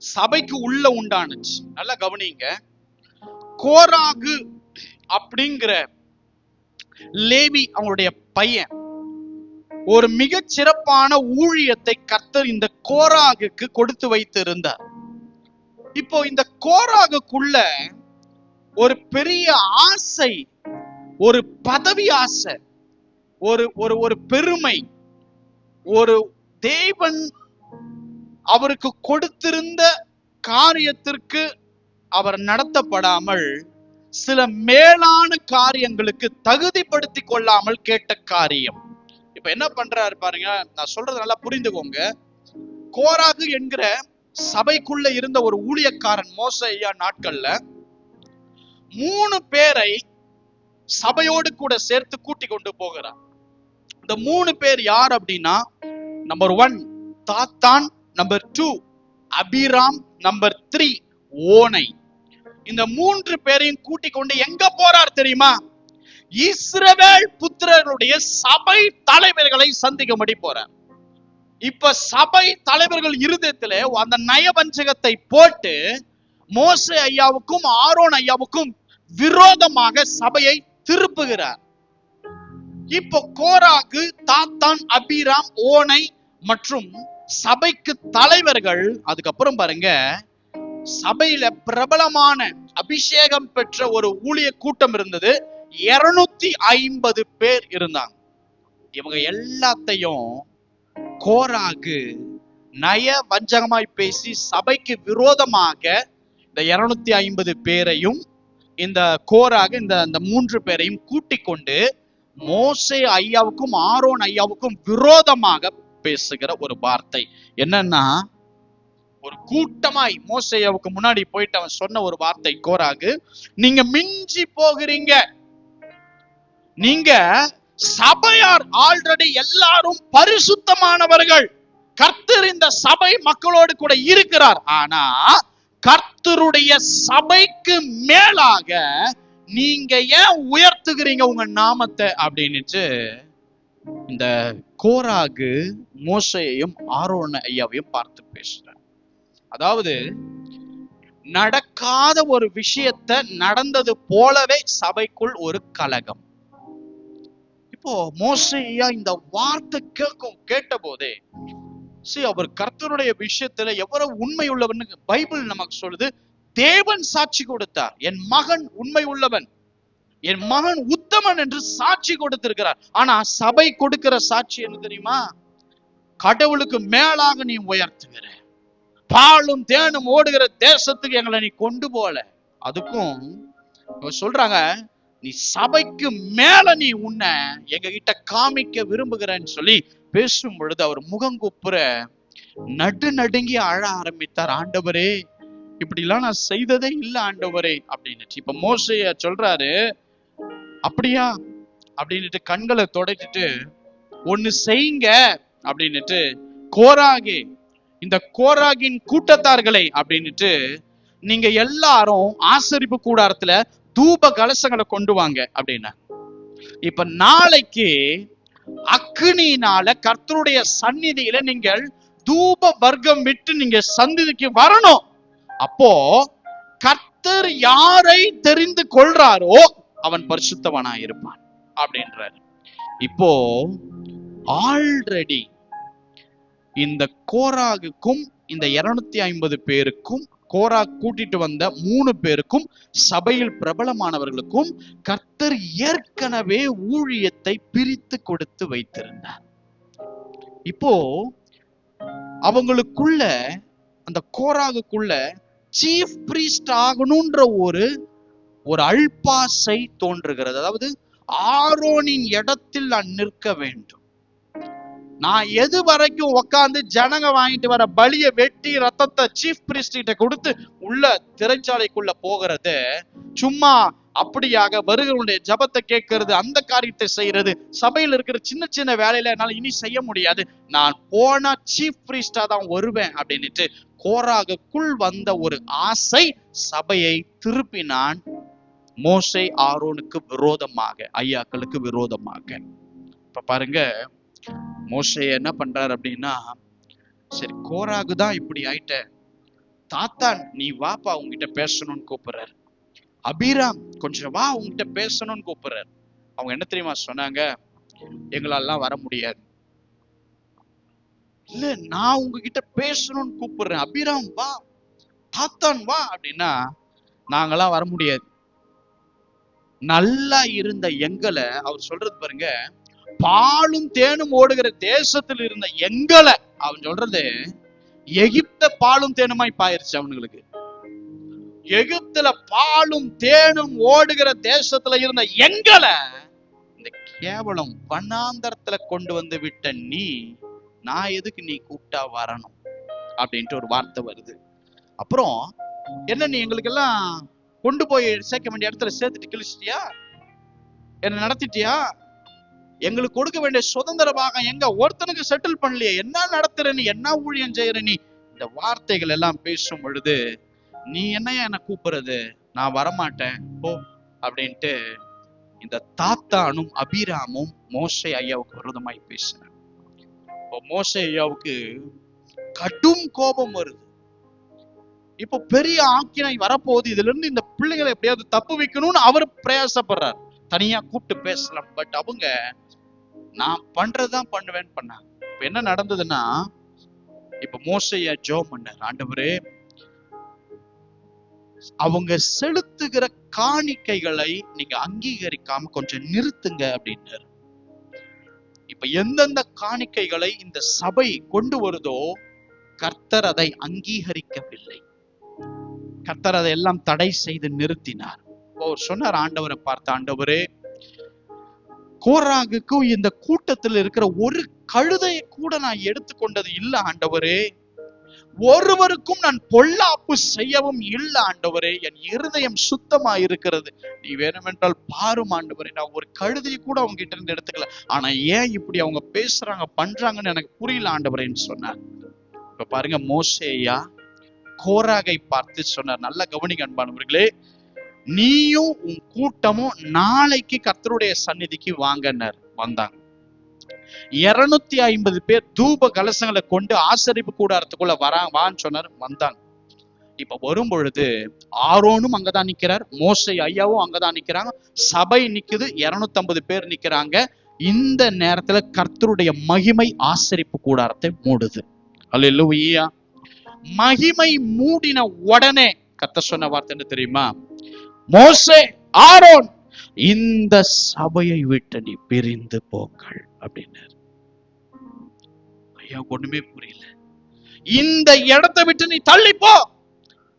சபைக்கு உள்ள உண்டானுச்சு. நல்லா கவனிங்க. கோராகு அப்படிங்கிற லேவி அவங்களுடைய பையன் ஒரு மிக சிறப்பான ஊழியத்தை கர்த்தர் இந்த கோராகுக்கு கொடுத்து வைத்து இருந்தார். இப்போ இந்த கோராகுக்குள்ள ஒரு பெரிய ஆசை, ஒரு பதவி ஆசை, ஒரு பெருமை, ஒரு தேவன் அவருக்கு கொடுத்திருந்த காரியத்திற்கு அவர் நடத்தப்படாமல் சில மேலான காரியங்களுக்கு தகுதிப்படுத்திக் கொள்ளாமல் கேட்ட காரியம். இப்ப என்ன பண்றாரு பாருங்க, நான் சொல்றது நல்லா புரிந்துக்கோங்க. கோராகு என்கிற சபைக்குள்ள இருந்த ஒரு ஊழியக்காரன் மோசே ஐயா நாட்கள்ல 3 பேரை சபையோடு கூட சேர்த்து கூட்டி கொண்டு போகிறார். இந்த 3 பேர் யார் அப்படின்னா, நம்பர் 1 தாத்தான், நம்பர் 2 அபிராம், நம்பர் 3 ஓனை. இந்த 3 பேரையும் கூட்டி கொண்டு எங்க போறார் தெரியுமா? இஸ்ரவேல் புத்திரர்களுடைய சபை தலைவர்களை சந்திக்கும்படி போறார். இப்ப சபை தலைவர்கள் இருதயத்திலே அந்த நயவஞ்சகத்தை போட்டு மோசே ஐயாவுக்கும் ஆரோன் ஐயாவுக்கும் விரோதமாக சபையை திருப்புகிறார். இப்போ கோராகு, தாத்தான், அபிராம், ஓனை மற்றும் சபைக்கு தலைவர்கள். அதுக்கப்புறம் பாருங்க, சபையில பிரபலமான அபிஷேகம் பெற்ற ஒரு ஊழிய கூட்டம் இருந்தது. 250 பேர் இருந்தாங்க. இவங்க எல்லாத்தையும் கோராகு நய வஞ்சகமாய் பேசி சபைக்கு விரோதமாக இந்த 250 பேரையும் இந்த கோராக இந்த 3 பேரையும் கூட்டிக் கொண்டு மோசே ஐயாவுக்கும் ஆரோன் ஐயாவுக்கும் விரோதமாக பேசுகிற ஒரு வார்த்தை என்னன்னா, ஒரு கூட்டமாய் மோசேயாவுக்கு முன்னாடி போயிட்டு அவன் சொன்ன ஒரு வார்த்தை கோராகு, நீங்க மிஞ்சி போகிறீங்க, நீங்க சபையார் ஆல்ரெடி எல்லாரும் பரிசுத்தமானவர்கள், கர்த்தர் இந்த சபை மக்களோடு கூட இருக்கிறார், ஆனா கர்த்தருடைய சபைக்கு மேலாக நீங்க ஏன் உயர்த்துகிறீங்க உங்க நாமத்தை அப்படின்னுட்டு இந்த கோராகு மோசேயையும் ஆரோன் ஐயாவையும் பார்த்து பேசுறார். அதாவது நடக்காத ஒரு விஷயத்தை நடந்தது போலவே சபைக்குள் ஒரு கலகம். இப்போ மோசே ஐயா இந்த வார்த்தை கேட்ட போதே அவர் கர்த்தருடைய விஷயத்துல எவ்வளவு உண்மை உள்ளவன் பைபிள் நமக்கு சொல்லுது. தேவன் சாட்சி கொடுத்தார், என் மகன் உண்மை உள்ளவன், என் மகன் உத்தமன் என்று சாட்சி கொடுத்திருக்கிறார். ஆனா சபை கொடுக்கிற சாட்சி என்ன தெரியுமா? கடவுளுக்கு மேலாக நீ உயர்த்துகிற, பாலும் தேனும் ஓடுகிற தேசத்துக்கு எங்களை நீ கொண்டு போல. அதுக்கும் சொல்றாங்க, நீ சபைக்கு மேல நீ உன்னை எங்க கிட்ட காமிக்க விரும்புகிறேன்னு சொல்லி பேசும் பொழுது அவர் முகங்குப்புற நடுங்கி அழ ஆரம்பித்தார். ஆண்டவரே, இப்படி எல்லாம் நான் செய்ததே இல்லை ஆண்டவரே அப்படின்னு. இப்ப மோசேயா சொல்றாரு, அப்படியா அப்படின்னுட்டு கண்களை தொடச்சிட்டு ஒண்ணு செய்யுங்க அப்படின்னுட்டு கோராகே, இந்த கோராகின் கூட்டத்தார்களை அப்படின்னுட்டு நீங்க எல்லாரும் ஆசரிப்பு கூடாரத்துல தூப கலசங்களை கொண்டு வாங்க அப்படின்னா. இப்ப நாளைக்கு அக்னியினால கர்த்தருடைய சந்நிதியில நீங்கள் தூப வர்க்கம் விட்டு நீங்க சந்நிதிக்கு வரணும். அப்போ கர்த்தர் யாரை தெரிந்து கொள்றாரோ அவன் பரிசுத்தவனா இருப்பான் அப்படின்றார். இப்போ ஆல்ரெடி இந்த கோராகுக்கும் இந்த 250 பேருக்கும், கோரா கூட்டிட்டு வந்த 3 பேருக்கும், சபையில் பிரபலமானவர்களுக்கும் கர்த்தர் ஏற்கனவே ஊழியத்தை பிரித்து கொடுத்து வைத்திருந்தார். இப்போ அவங்களுக்குள்ள, அந்த கோராகுக்குள்ள சீஃப் பிரீஸ்ட் ஆகணும்ன்ற ஒரு அல்பாசை தோன்றுகிறது. அதாவது ஆரோனின் இடத்தில் நான் நிற்க வேண்டும், நான் எது வரைக்கும் உட்கார்ந்து ஜனங்க வாங்கிட்டு வர பலிய வெட்டி ரத்தத்தை சீஃப் பிரீஸ்ட் கிட்ட கொடுத்து உள்ள திரைச்சாலைக்குள்ள போகிறது, சும்மா அப்படியாக வருகிறவனுடைய ஜபத்தை கேட்கறது, அந்த காரியத்தை செய்யறது, சபையில் இருக்கிற சின்ன சின்ன வேலையில என்னால இனி செய்ய முடியாது, நான் போனா சீஃப் பிரீஸ்டா தான் வருவேன் அப்படின்னுட்டு கோராகுக்குள் வந்த ஒரு ஆசை சபையை திருப்பினான் மோசே ஆரோனுக்கு விரோதமாக, ஐயாக்களுக்கு விரோதமாக. இப்ப பாருங்க, மோசே என்ன பண்றாரு அப்படின்னா, சரி கோராகு தான் இப்படி ஆயிட்ட, தாத்தான் நீ வாப்பா உங்ககிட்ட பேசணும்னு கூப்பிடுறாரு, அபிராம் கொஞ்சம் வா உங்ககிட்ட பேசணும்னு கூப்பிடுறாரு. அவங்க என்ன தெரியுமா சொன்னாங்க? எங்களாலாம் வர முடியாது. இல்ல, நான் உங்ககிட்ட பேசணும்னு கூப்பிடுறேன், அபிராம் வா, தாத்தான் வா அப்படின்னா நாங்கெல்லாம் வர முடியாது. நல்லா இருந்த எங்களை, அவர் சொல்றது பாருங்க, பாலும் தேனும் ஓடுகிற தேசத்தில் இருந்த எங்களை, அவன் சொல்றது எகிப்த பாலும் தேனுமாய் பாயிருச்சு அவனுங்களுக்கு. எகிப்துல பாலும் தேனும் ஓடுகிற தேசத்துல இருந்த எங்களை இந்த கேவலம் வண்ணாந்தரத்துல கொண்டு வந்து விட்ட நீ, நான் எதுக்கு நீ கூப்பிட்டா வரணும் அப்படின்ட்டு ஒரு வார்த்தை வருது. அப்புறம் என்ன, நீ எங்களுக்கு எல்லாம் கொண்டு போய் சேர்க்க வேண்டிய இடத்துல சேர்த்துட்டு கிழிச்சிட்டியா, என்ன நடத்திட்டியா, எங்களுக்கு கொடுக்க வேண்டிய சுதந்திர பாகம் எங்க ஒருத்தனுக்கு செட்டில் பண்ணலையே, என்ன நடத்துற நீ, என்ன ஊழியம் செய்யற நீ, இந்த வார்த்தைகள் எல்லாம் பேசும் பொழுது நீ என்னையா என்ன கூப்பிடுறது, நான் வரமாட்டேன் போ அப்படின்ட்டு இந்த தாத்தானும் அபிராமும் மோசே ஐயாவுக்கு விரோதமாய் பேசினார். மோசே ஐயாவுக்கு கடும் கோபம் வருது. இப்போ பெரிய ஆக்கினை வரப்போகுது, இதுல இருந்து இந்த பிள்ளைகளை எப்படியாவது தப்பு வைக்கணும்னு அவர் பிரயாசப்படுறார். தனியா கூப்பிட்டு பேசலாம், பட் அவங்க நான் பண்றதுதான் பண்ணுவேன்னு பண்ணாங்க. இப்ப என்ன நடந்ததுன்னா, இப்ப மோசையா ஜெபம் பண்ணார், ஆண்டவரே அவங்க செலுத்துகிற காணிக்கைகளை நீங்க அங்கீகரிக்காம கொஞ்சம் நிறுத்துங்க அப்படின்னாரு. இப்ப எந்தெந்த காணிக்கைகளை இந்த சபை கொண்டு வருதோ கர்த்தர் அதை அங்கீகரிக்கவில்லை, கர்த்தர் அதை எல்லாம் தடை செய்து நிறுத்தினார். இப்போ அவர் சொன்னார் ஆண்டவரை பார்த்த, ஆண்டவரே, கோராகுக்கும் இந்த கூட்டத்தில் இருக்கிற ஒரு கழுதையை கூட நான் எடுத்துக்கொண்டது இல்ல ஆண்டவரே, ஒருவருக்கும் நான் பொல்லாப்பு செய்யவும் இல்ல ஆண்டவரே, என் இருதயம் சுத்தமா இருக்கிறது, நீ வேணுமென்றால் பாரும் ஆண்டவரே, நான் ஒரு கழுதையை கூட அவங்க கிட்ட இருந்து எடுத்துக்கல, ஆனா ஏன் இப்படி அவங்க பேசுறாங்க பண்றாங்கன்னு எனக்கு புரியல ஆண்டவரேன்னு சொன்னார். இப்ப பாருங்க, மோசேயா கோராகை பார்த்து சொன்னார், நல்லா கவனிங்க அன்பானவர்களே, நீயும் உன் கூட்டமும் நாளைக்கு கர்த்தருடைய சந்நிதிக்கு வாங்கன்னார். வந்தாங்க. 250 பேர் தூப கலசங்களை கொண்டு ஆசரிப்பு கூடாரத்துக்குள்ள வான்னு சொன்னார். வந்தாங்க. இப்ப வரும் பொழுது ஆரோனும் அங்கதான் நிக்கிறார், மோசே ஐயாவும் அங்கதான் நிக்கிறாங்க, சபை நிக்குது, 250 பேர் நிக்கிறாங்க. இந்த நேரத்துல கர்த்தருடைய மகிமை ஆசரிப்பு கூடாரத்தை மூடுது. அல்லேலூயா. மகிமை மூடின உடனே கர்த்தர் சொன்ன வார்த்தை என்ன தெரியுமா? மோசே, ஆரோன், இந்த சபையை விட்டு நீ பிரிந்து போங்கள் அப்படின்னாரு. ஐயா ஒண்ணுமே புரியல. இந்த இடத்தை விட்டு நீ தள்ளி போ,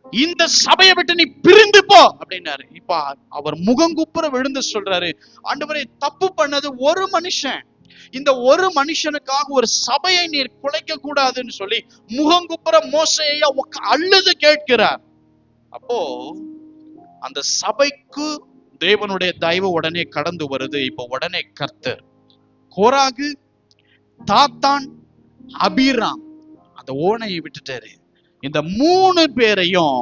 இந்த சபையை விட்டு நீ பிரிந்து போ அப்படின்னாரு. இப்ப அவர் முகங்குப்புற விழுந்து சொல்றாரு, ஆண்டவரே, தப்பு பண்ணது ஒரு மனுஷன், இந்த ஒரு மனுஷனுக்காக ஒரு சபையை நீர் குலைக்க கூடாதுன்னு சொல்லி முகங்குப்புற மோசேயா அழுது கேட்கிறார். அப்போ அந்த சபைக்கு தேவனுடைய தயவு உடனே கடந்து வருது. இப்ப உடனே கர்த்தர் கோராகு, தாத்தான், அபிராம் அந்த ஓனையை விட்டுட்டாரு. இந்த 3 பேரையும்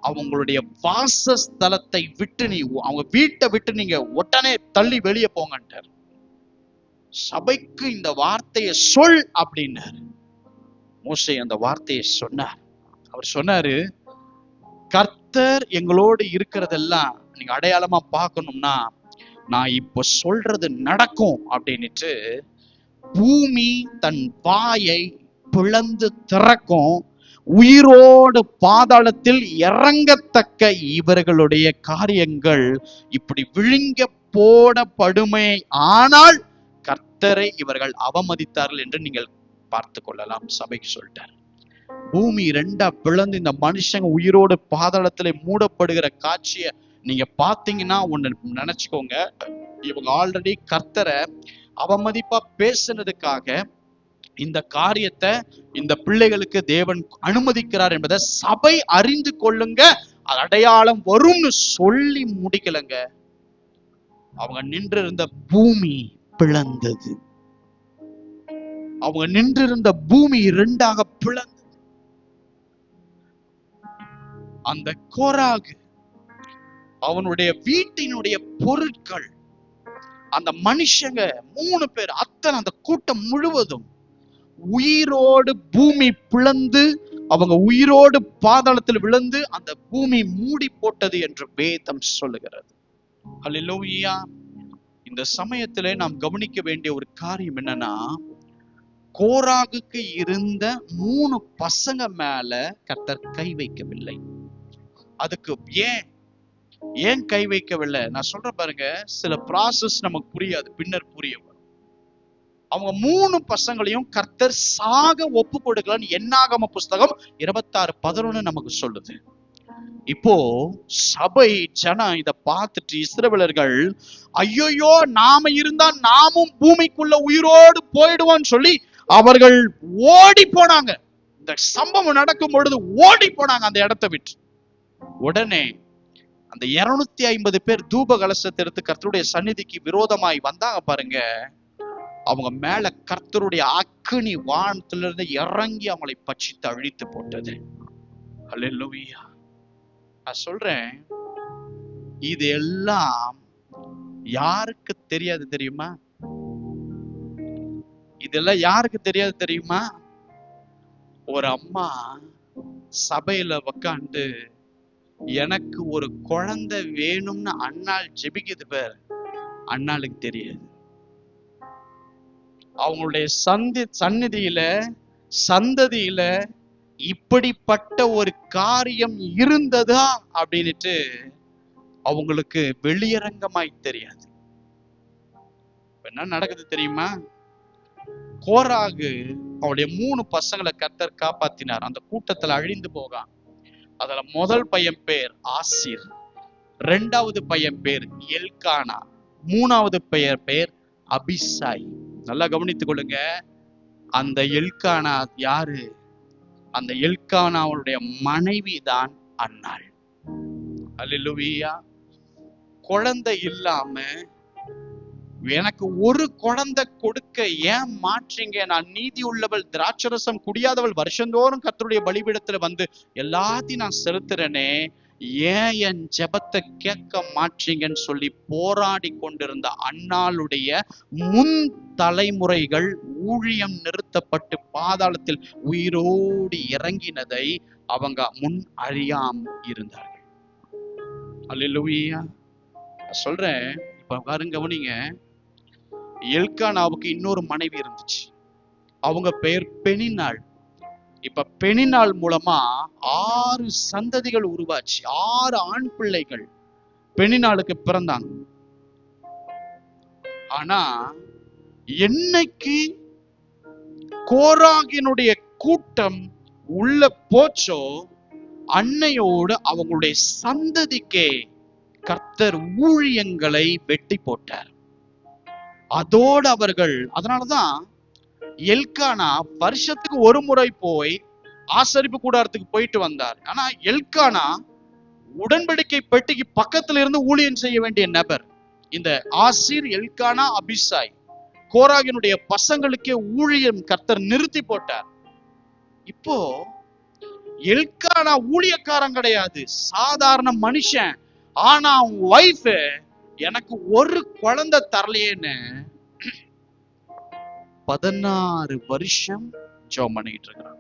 அவங்களுடைய வாசஸ்தலத்தை விட்டு அவங்க வீட்டை விட்டு நீங்க உடனே தள்ளி வெளியே போங்கன்றார். சபைக்கு இந்த வார்த்தையை சொல் அப்படின்னாரு. மோசே அந்த வார்த்தையை சொன்னார். அவர் சொன்னாரு, கர்த்தர் எங்களோடு இருக்கிறதெல்லாம் நீங்க அடையாளமா பார்க்கணும்னா நான் இப்ப சொல்றது நடக்கும் அப்படின்னுட்டு பூமி தன் வாயை பிளந்து திறக்கும், உயிரோடு பாதாளத்தில் இறங்கத்தக்க இவர்களுடைய காரியங்கள் இப்படி விழுங்க போடப்படுமே, ஆனால் கர்த்தரை இவர்கள் அவமதித்தார்கள் என்று நீங்கள் பார்த்து கொள்ளலாம். சபைக்கு சொல்லிட்டார். பூமி 2 பிளந்து இந்த மனுஷங்க உயிரோடு பாதாளத்திலே மூடப்படுகிற காட்சியை நீங்க பாத்தீங்கன்னா ஒண்ணு நினைச்சுக்கோங்க, இவங்க ஆல்ரெடி கர்த்தரை அவமதிப்பா பேசுனதுக்காக இந்த காரியத்தை இந்த பிள்ளைகளுக்கு தேவன் அனுமதிக்கிறார் என்பதை சபை அறிந்து கொள்ளுங்க, அடையாளம் வரும்னு சொல்லி முடிக்கலங்க. அவங்க நின்றிருந்த பூமி பிளந்தது. அவங்க நின்றிருந்த பூமி 2ஆக பிளந்தது. அந்த கோராகு அவனுடைய வீட்டினுடைய பொருட்கள், அந்த மனுஷங்க 3 பேர், அத்தனை அந்த கூட்டம் முழுவதும் உயிரோடு பூமி பிளந்து அவங்க உயிரோடு பாதாளத்தில் விழுந்து அந்த பூமி மூடி போட்டது என்று வேதம் சொல்லுகிறது. அல்லேலூயா. இந்த சமயத்திலே நாம் கவனிக்க வேண்டிய ஒரு காரியம் என்னன்னா, கோராகுக்கு இருந்த 3 பசங்க மேல கர்த்தர் கை வைக்கவில்லை. அதுக்கு ஏன் கை வைக்கவில்லை? நான் சொல்றேன் பாருங்க, சில ப்ராசஸ் நமக்கு புரியாது, பின்னர் புரிய வரும். அவங்க 3 பசங்களையும் கர்த்தர் சாக ஒப்பு கொடுக்கலன்னு என்னாகம புஸ்தகம் 26:11 நமக்கு சொல்லுது. இப்போ சபை ஜனம் இத பார்த்துட்டு இஸ்ரவேலர்கள், ஐயோயோ நாம இருந்தா நாமும் பூமிக்குள்ள உயிரோடு போயிடுவோம்னு சொல்லி அவர்கள் ஓடி போனாங்க. இந்த சம்பவம் நடக்கும் பொழுது ஓடி போனாங்க அந்த இடத்தை விட்டு. உடனே அந்த 250 பேர் தூப கலசத்தை எடுத்து கர்த்தருடைய சந்நிதிக்கு விரோதமாய் வந்தாங்க பாருங்க. அவங்க மேல கர்த்தருடைய அக்கினி வானத்திலிருந்து இறங்கி அவங்களை பட்சித்து அழித்து போட்டது. அல்லேலூயா. நான் சொல்றேன், இது எல்லாம் யாருக்கு தெரியாது தெரியுமா? இதெல்லாம் யாருக்கு தெரியாது தெரியுமா? ஒரு அம்மா சபையில உக்காந்து எனக்கு ஒரு குழந்தை வேணும்னு அண்ணாள் ஜெபிக்குது பேர், அண்ணாளுக்கு தெரியாது. அவங்களுடைய சந்ததியில இப்படிப்பட்ட ஒரு காரியம் இருந்ததா அப்படின்னுட்டு அவங்களுக்கு வெளியரங்கமாய் தெரியாது. என்ன நடக்குது தெரியுமா? கோராகு அவருடைய 3 பசங்களை கர்த்தர் காப்பாத்தினார். அந்த கூட்டத்துல அழிந்து போகான். அதுல முதல் பையன் பேர் ஆசீர். ரெண்டாவது பையன் பேர் எல்கானா, மூணாவது பேர் அபிசாய். நல்லா கவனித்துக் கொள்ளுங்க. அந்த எல்கானா யாரு? அந்த எல்கானாவுடைய மனைவி தான் அன்னாள். அல்லேலூயா. குழந்தை இல்லாம எனக்கு ஒரு குழந்தை கொடுக்க ஏன் மாற்றீங்க? நான் நீதி உள்ளவள், திராட்சரசம் குடியாதவள், வருஷந்தோறும் கர்த்தருடைய பலிபீடத்துல வந்து எல்லாத்தையும் நான் செலுத்துறேனே, ஏன் என் ஜெபத்தை கேட்க மாற்றீங்கன்னு சொல்லி போராடி கொண்டிருந்த அன்னாளுடைய முன் தலைமுறைகள் ஊழியம் நிறுத்தப்பட்டு பாதாளத்தில் உயிரோடு இறங்கினதை அவங்க முன் அறியாம இருந்தார்கள். அல்லேலூயா. சொல்றேன், இப்ப பாருங்க, கவனிங்க. எல்கானாவுக்கு இன்னொரு மனைவி இருந்துச்சு. அவங்க பெயர் பெனினாள். இப்ப பெனினாள் மூலமா 6 சந்ததிகள் உருவாச்சு. 6 ஆண் பிள்ளைகள் பெனினாளுக்கு பிறந்தாங்க. ஆனா என்னைக்கு கோராகினுடைய கூட்டம் உள்ள போச்சோ, அன்னையோடு அவங்களுடைய சந்ததிக்கே கர்த்தர் ஊழியங்களை வெட்டி போட்டார். அதோடு அவர்கள், அதனாலதான் எல்கானா வருஷத்துக்கு ஒரு முறை போய் ஆசரிப்பு கூடாரத்துக்கு போயிட்டு வந்தார். ஆனா எல்கானா உடன்படிக்கை பெட்டிக்கு பக்கத்துல இருந்து ஊழியம் செய்ய வேண்டிய நபர். இந்த ஆசீர், எல்கானா, அபிசாய், கோராகினுடைய பசங்களுக்கே ஊழியம் கர்த்தர் நிறுத்தி போட்டார். இப்போ எல்கானா ஊழியக்காரன் கிடையாது, சாதாரண மனுஷன். ஆனா அவங்க வைஃப் எனக்கு ஒரு குழந்தை தரலையேன்னு 16 வருஷம் ஜெபம் பண்ணிட்டு இருக்கிறான்.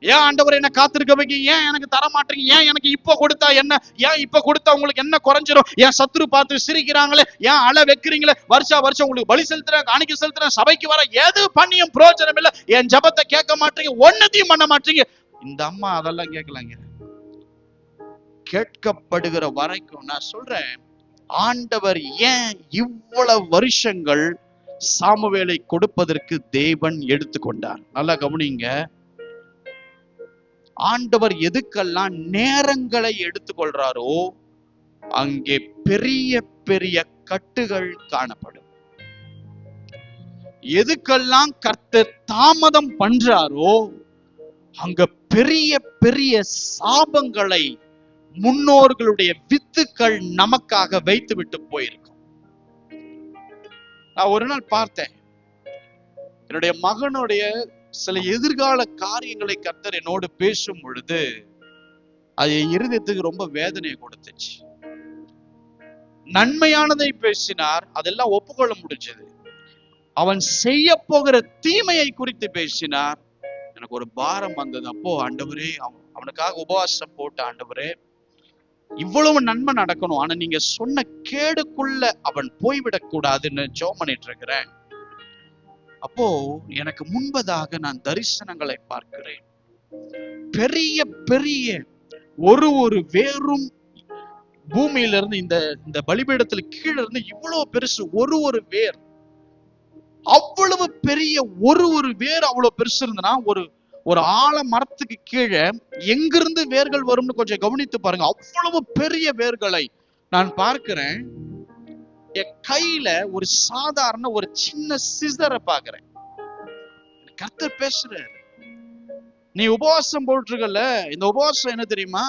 ஏன் ஆண்டவர் என்ன காத்திருக்க வைக்க, ஏன் எனக்கு தர மாட்டீங்க, ஏன் எனக்கு இப்ப கொடுத்தா என்ன, ஏன் இப்ப கொடுத்தா உங்களுக்கு என்ன குறைஞ்சிரும், ஏன் சத்துரு பார்த்து சிரிக்கிறாங்களே, ஏன் அழ வைக்கிறீங்களே, வருஷம் உங்களுக்கு பலி செலுத்துறேன், காணிக்கை செலுத்துறேன், சபைக்கு வர எது பண்ணியும் பிரயோஜனம் இல்லை, என் ஜபத்தை கேட்க மாட்டீங்க, ஒன்னத்தையும் பண்ண மாட்டீங்க. இந்த அம்மா அதெல்லாம் கேட்கலாங்க. கேட்கப்படுகிற வரைக்கும் நான் சொல்றேன், ஆண்டவர் ஏன் இவ்வளவு வருஷங்கள் சாமுவேலை கொடுப்பதற்கு தேவன் எடுத்துக்கொண்டார். நல்லா கவனிங்க. ஆண்டவர் எதுக்கெல்லாம் நேரங்களை எடுத்துக்கொள்றாரோ அங்கே பெரிய பெரிய கட்டுகள் காணப்படும். எதுக்கெல்லாம் கர்த்தர் தாமதம் பண்றாரோ அங்க பெரிய பெரிய சாபங்களை முன்னோர்களுடைய வித்துக்கள் நமக்காக வைத்து விட்டு போயிருக்கும். நான் ஒரு நாள் பார்த்தேன், என்னுடைய மகனுடைய சில எதிர்கால காரியங்களை கர்த்தர் என்னோடு பேசும் பொழுது அது இருதயத்துக்கு ரொம்ப வேதனையை கொடுத்துச்சு. நன்மையானதை பேசினார், அதெல்லாம் ஒப்புக்கொள்ள முடிஞ்சது. அவன் செய்ய போகிற தீமையை குறித்து பேசினார், எனக்கு ஒரு பாரம் வந்தது. அப்போ ஆண்டவரே, அவனுக்காக உபவாசம் போட்டு, ஆண்டவரே இவ்வளவு நன்மை நடக்கணும், ஆனா நீங்க சொன்ன கேடுக்குள்ள அவன் போய்விடக் கூடாதுன்னு ஜெபம் பண்ணிட்டு இருக்கிறேன். அப்போ எனக்கு முன்பதாக நான் தரிசனங்களை பார்க்கிறேன். பெரிய பெரிய ஒரு வேரும் பூமியில இருந்து இந்த பலிபீடத்துல கீழே இருந்து இவ்வளவு பெருசு ஒரு வேர், அவ்வளவு பெரிய ஒரு வேர் அவ்வளவு பெருசு இருந்தனா ஒரு ஆல மரத்துக்கு கீழே எங்கிருந்து வேர்கள் வரும்னு கொஞ்சம் கவனித்து பாருங்க. அவ்வளவு பெரிய வேர்களை நான் பார்க்கிறேன். என் கையில ஒரு சாதாரண ஒரு சின்ன சிசரை பாக்குறேன். கர்த்தர் பேசுறாரு, நீ உபவாசம் போட்டிருக்கல, இந்த உபவாசம் என்ன தெரியுமா,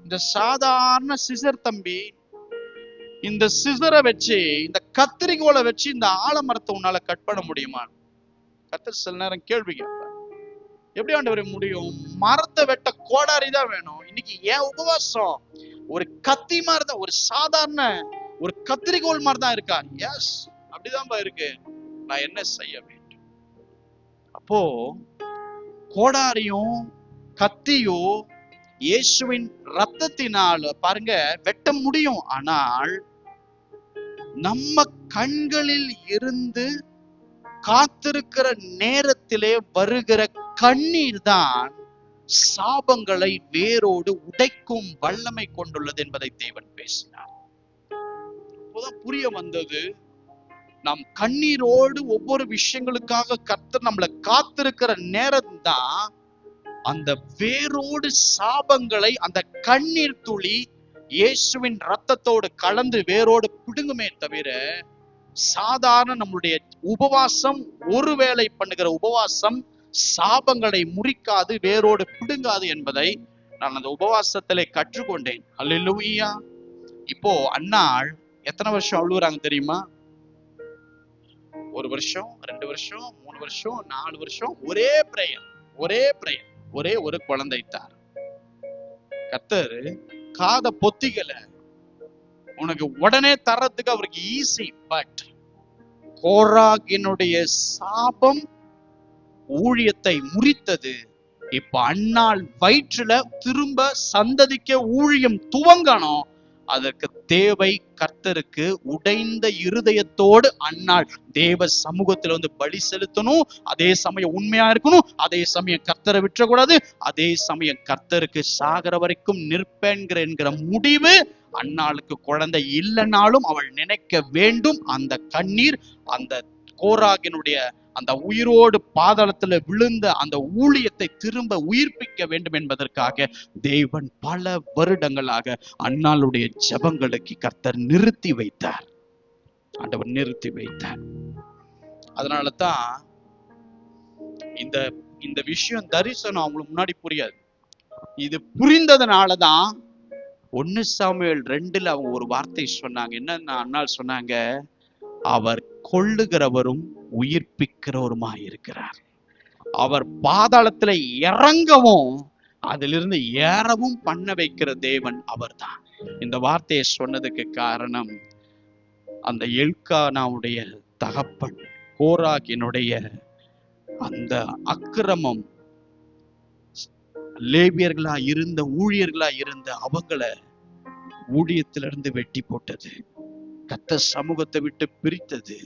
இந்த சாதாரண சிசர் தம்பி, இந்த சிசரை வச்சு, இந்த கத்திரிக்கோலை வச்சு இந்த ஆலமரத்தை உன்னால கட் பண்ண முடியுமா? கர்த்தர் சில நேரம் கேள்வி கேட்பார், எப்படி ஆண்டவரே முடியும், மரத்தை வெட்ட கோடாரி தான் வேணும், இன்னைக்கு ஏன் உபவாசம் ஒரு கத்தி மாதிரி தான், ஒரு சாதாரண ஒரு கத்திரிக்கோள் மாதிரி தான் இருக்கா? எஸ், அப்படிதான்பா இருக்கு, நான் என்ன செய்ய வேண்டும்? அப்போ கோடாரியும் கத்தியும் இயேசுவின் ரத்தத்தினால் பாருங்க வெட்ட முடியும். ஆனால் நம்ம கண்களில் இருந்து காத்திருக்கிற நேரத்திலே வருகிற கண்ணீர் தான் சாபங்களை வேரோடு உடைக்கும் வல்லமை கொண்டுள்ளது என்பதை தேவன் பேசினார். அப்போதான் புரிய வந்தது, நாம் கண்ணீரோடு ஒவ்வொரு விஷயங்களுக்காக கர்த்தர் நம்மளை காத்திருக்கிற நேரம் தான் அந்த வேரோடு சாபங்களை அந்த கண்ணீர் துளி இயேசுவின் ரத்தத்தோடு கலந்து வேரோடு பிடுங்குமே தவிர, சாதாரண நம்மளுடைய உபவாசம், ஒருவேளை பண்ணுகிற உபவாசம் சாபங்களை முறிக்காது, வேரோடு பிடுங்காது என்பதை நான் அந்த உபவாசத்திலே கற்றுக்கொண்டேன். அல்லேலூயா. இப்போ அன்னாள் எத்தனை வருஷம் அழுகுறாங்க தெரியுமா? 1 வருஷம், 2 வருஷம், 3 வருஷம், 4 வருஷம், ஒரே பிரேயர், ஒரே ஒரு குழந்தை தார். கர்த்தர் காத பொத்திக்கல, உனக்கு உடனே தர்றதுக்கு அவருக்கு ஈஸி. பட் கோராகினுடைய சாபம் ஊழியத்தை முறித்தது. இப்ப அன்னாள் வயிற்றுல திரும்ப சந்ததிக்க ஊழியம் துவங்கணும். அதற்கு தேவை கர்த்தருக்கு உடைந்த இருதயத்தோடு அன்னாள் தேவ சமூகத்துல வந்து பலி செலுத்தணும். அதே சமயம் உண்மையா இருக்கணும். அதே சமயம் கர்த்தரை விட்டுறக்கூடாது. அதே சமயம் கர்த்தருக்கு சாகர வரைக்கும் நிற்பேன்கிற என்கிற முடிவு. அன்னாளுக்கு குழந்தை இல்லைனாலும் அவள் நினைக்க வேண்டும், அந்த கண்ணீர் அந்த கோராகினுடைய அந்த உயிரோடு பாதாளத்துல விழுந்த அந்த ஊழியத்தை திரும்ப உயிர்ப்பிக்க வேண்டும் என்பதற்காக தேவன் பல வருடங்களாக அன்னாளுடைய ஜெபங்களுக்கு கர்த்தர் நிறுத்தி வைத்தார். ஆண்டவர் நிறுத்தி வைத்தார். அதனாலதான் இந்த விஷயம் தரிசனம் அவங்களுக்கு முன்னாடி புரியாது. இது புரிந்ததுனாலதான் 1 சாமுவேல் 2 அவங்க ஒரு வார்த்தை சொன்னாங்க. என்னன்னா அன்னாள் சொன்னாங்க, அவர் கொல்லுகிறவரும் உயிர்ப்பிக்கிறவருமா இருக்கிறார். அவர் பாதாளத்துல இறங்கவும் அதிலிருந்து ஏறவும் பண்ண வைக்கிற தேவன் அவர்தான். இந்த வார்த்தையை சொன்னதுக்கு காரணம், அந்த எல்கானாவுடைய தகப்பன் கோராகினுடைய அந்த அக்கிரமம், லேவியர்களா இருந்த ஊழியர்களா இருந்த அவங்கள ஊழியத்திலிருந்து வெட்டி போட்டது, கர்த்தர் சமூகத்தை விட்டு பிரித்தது,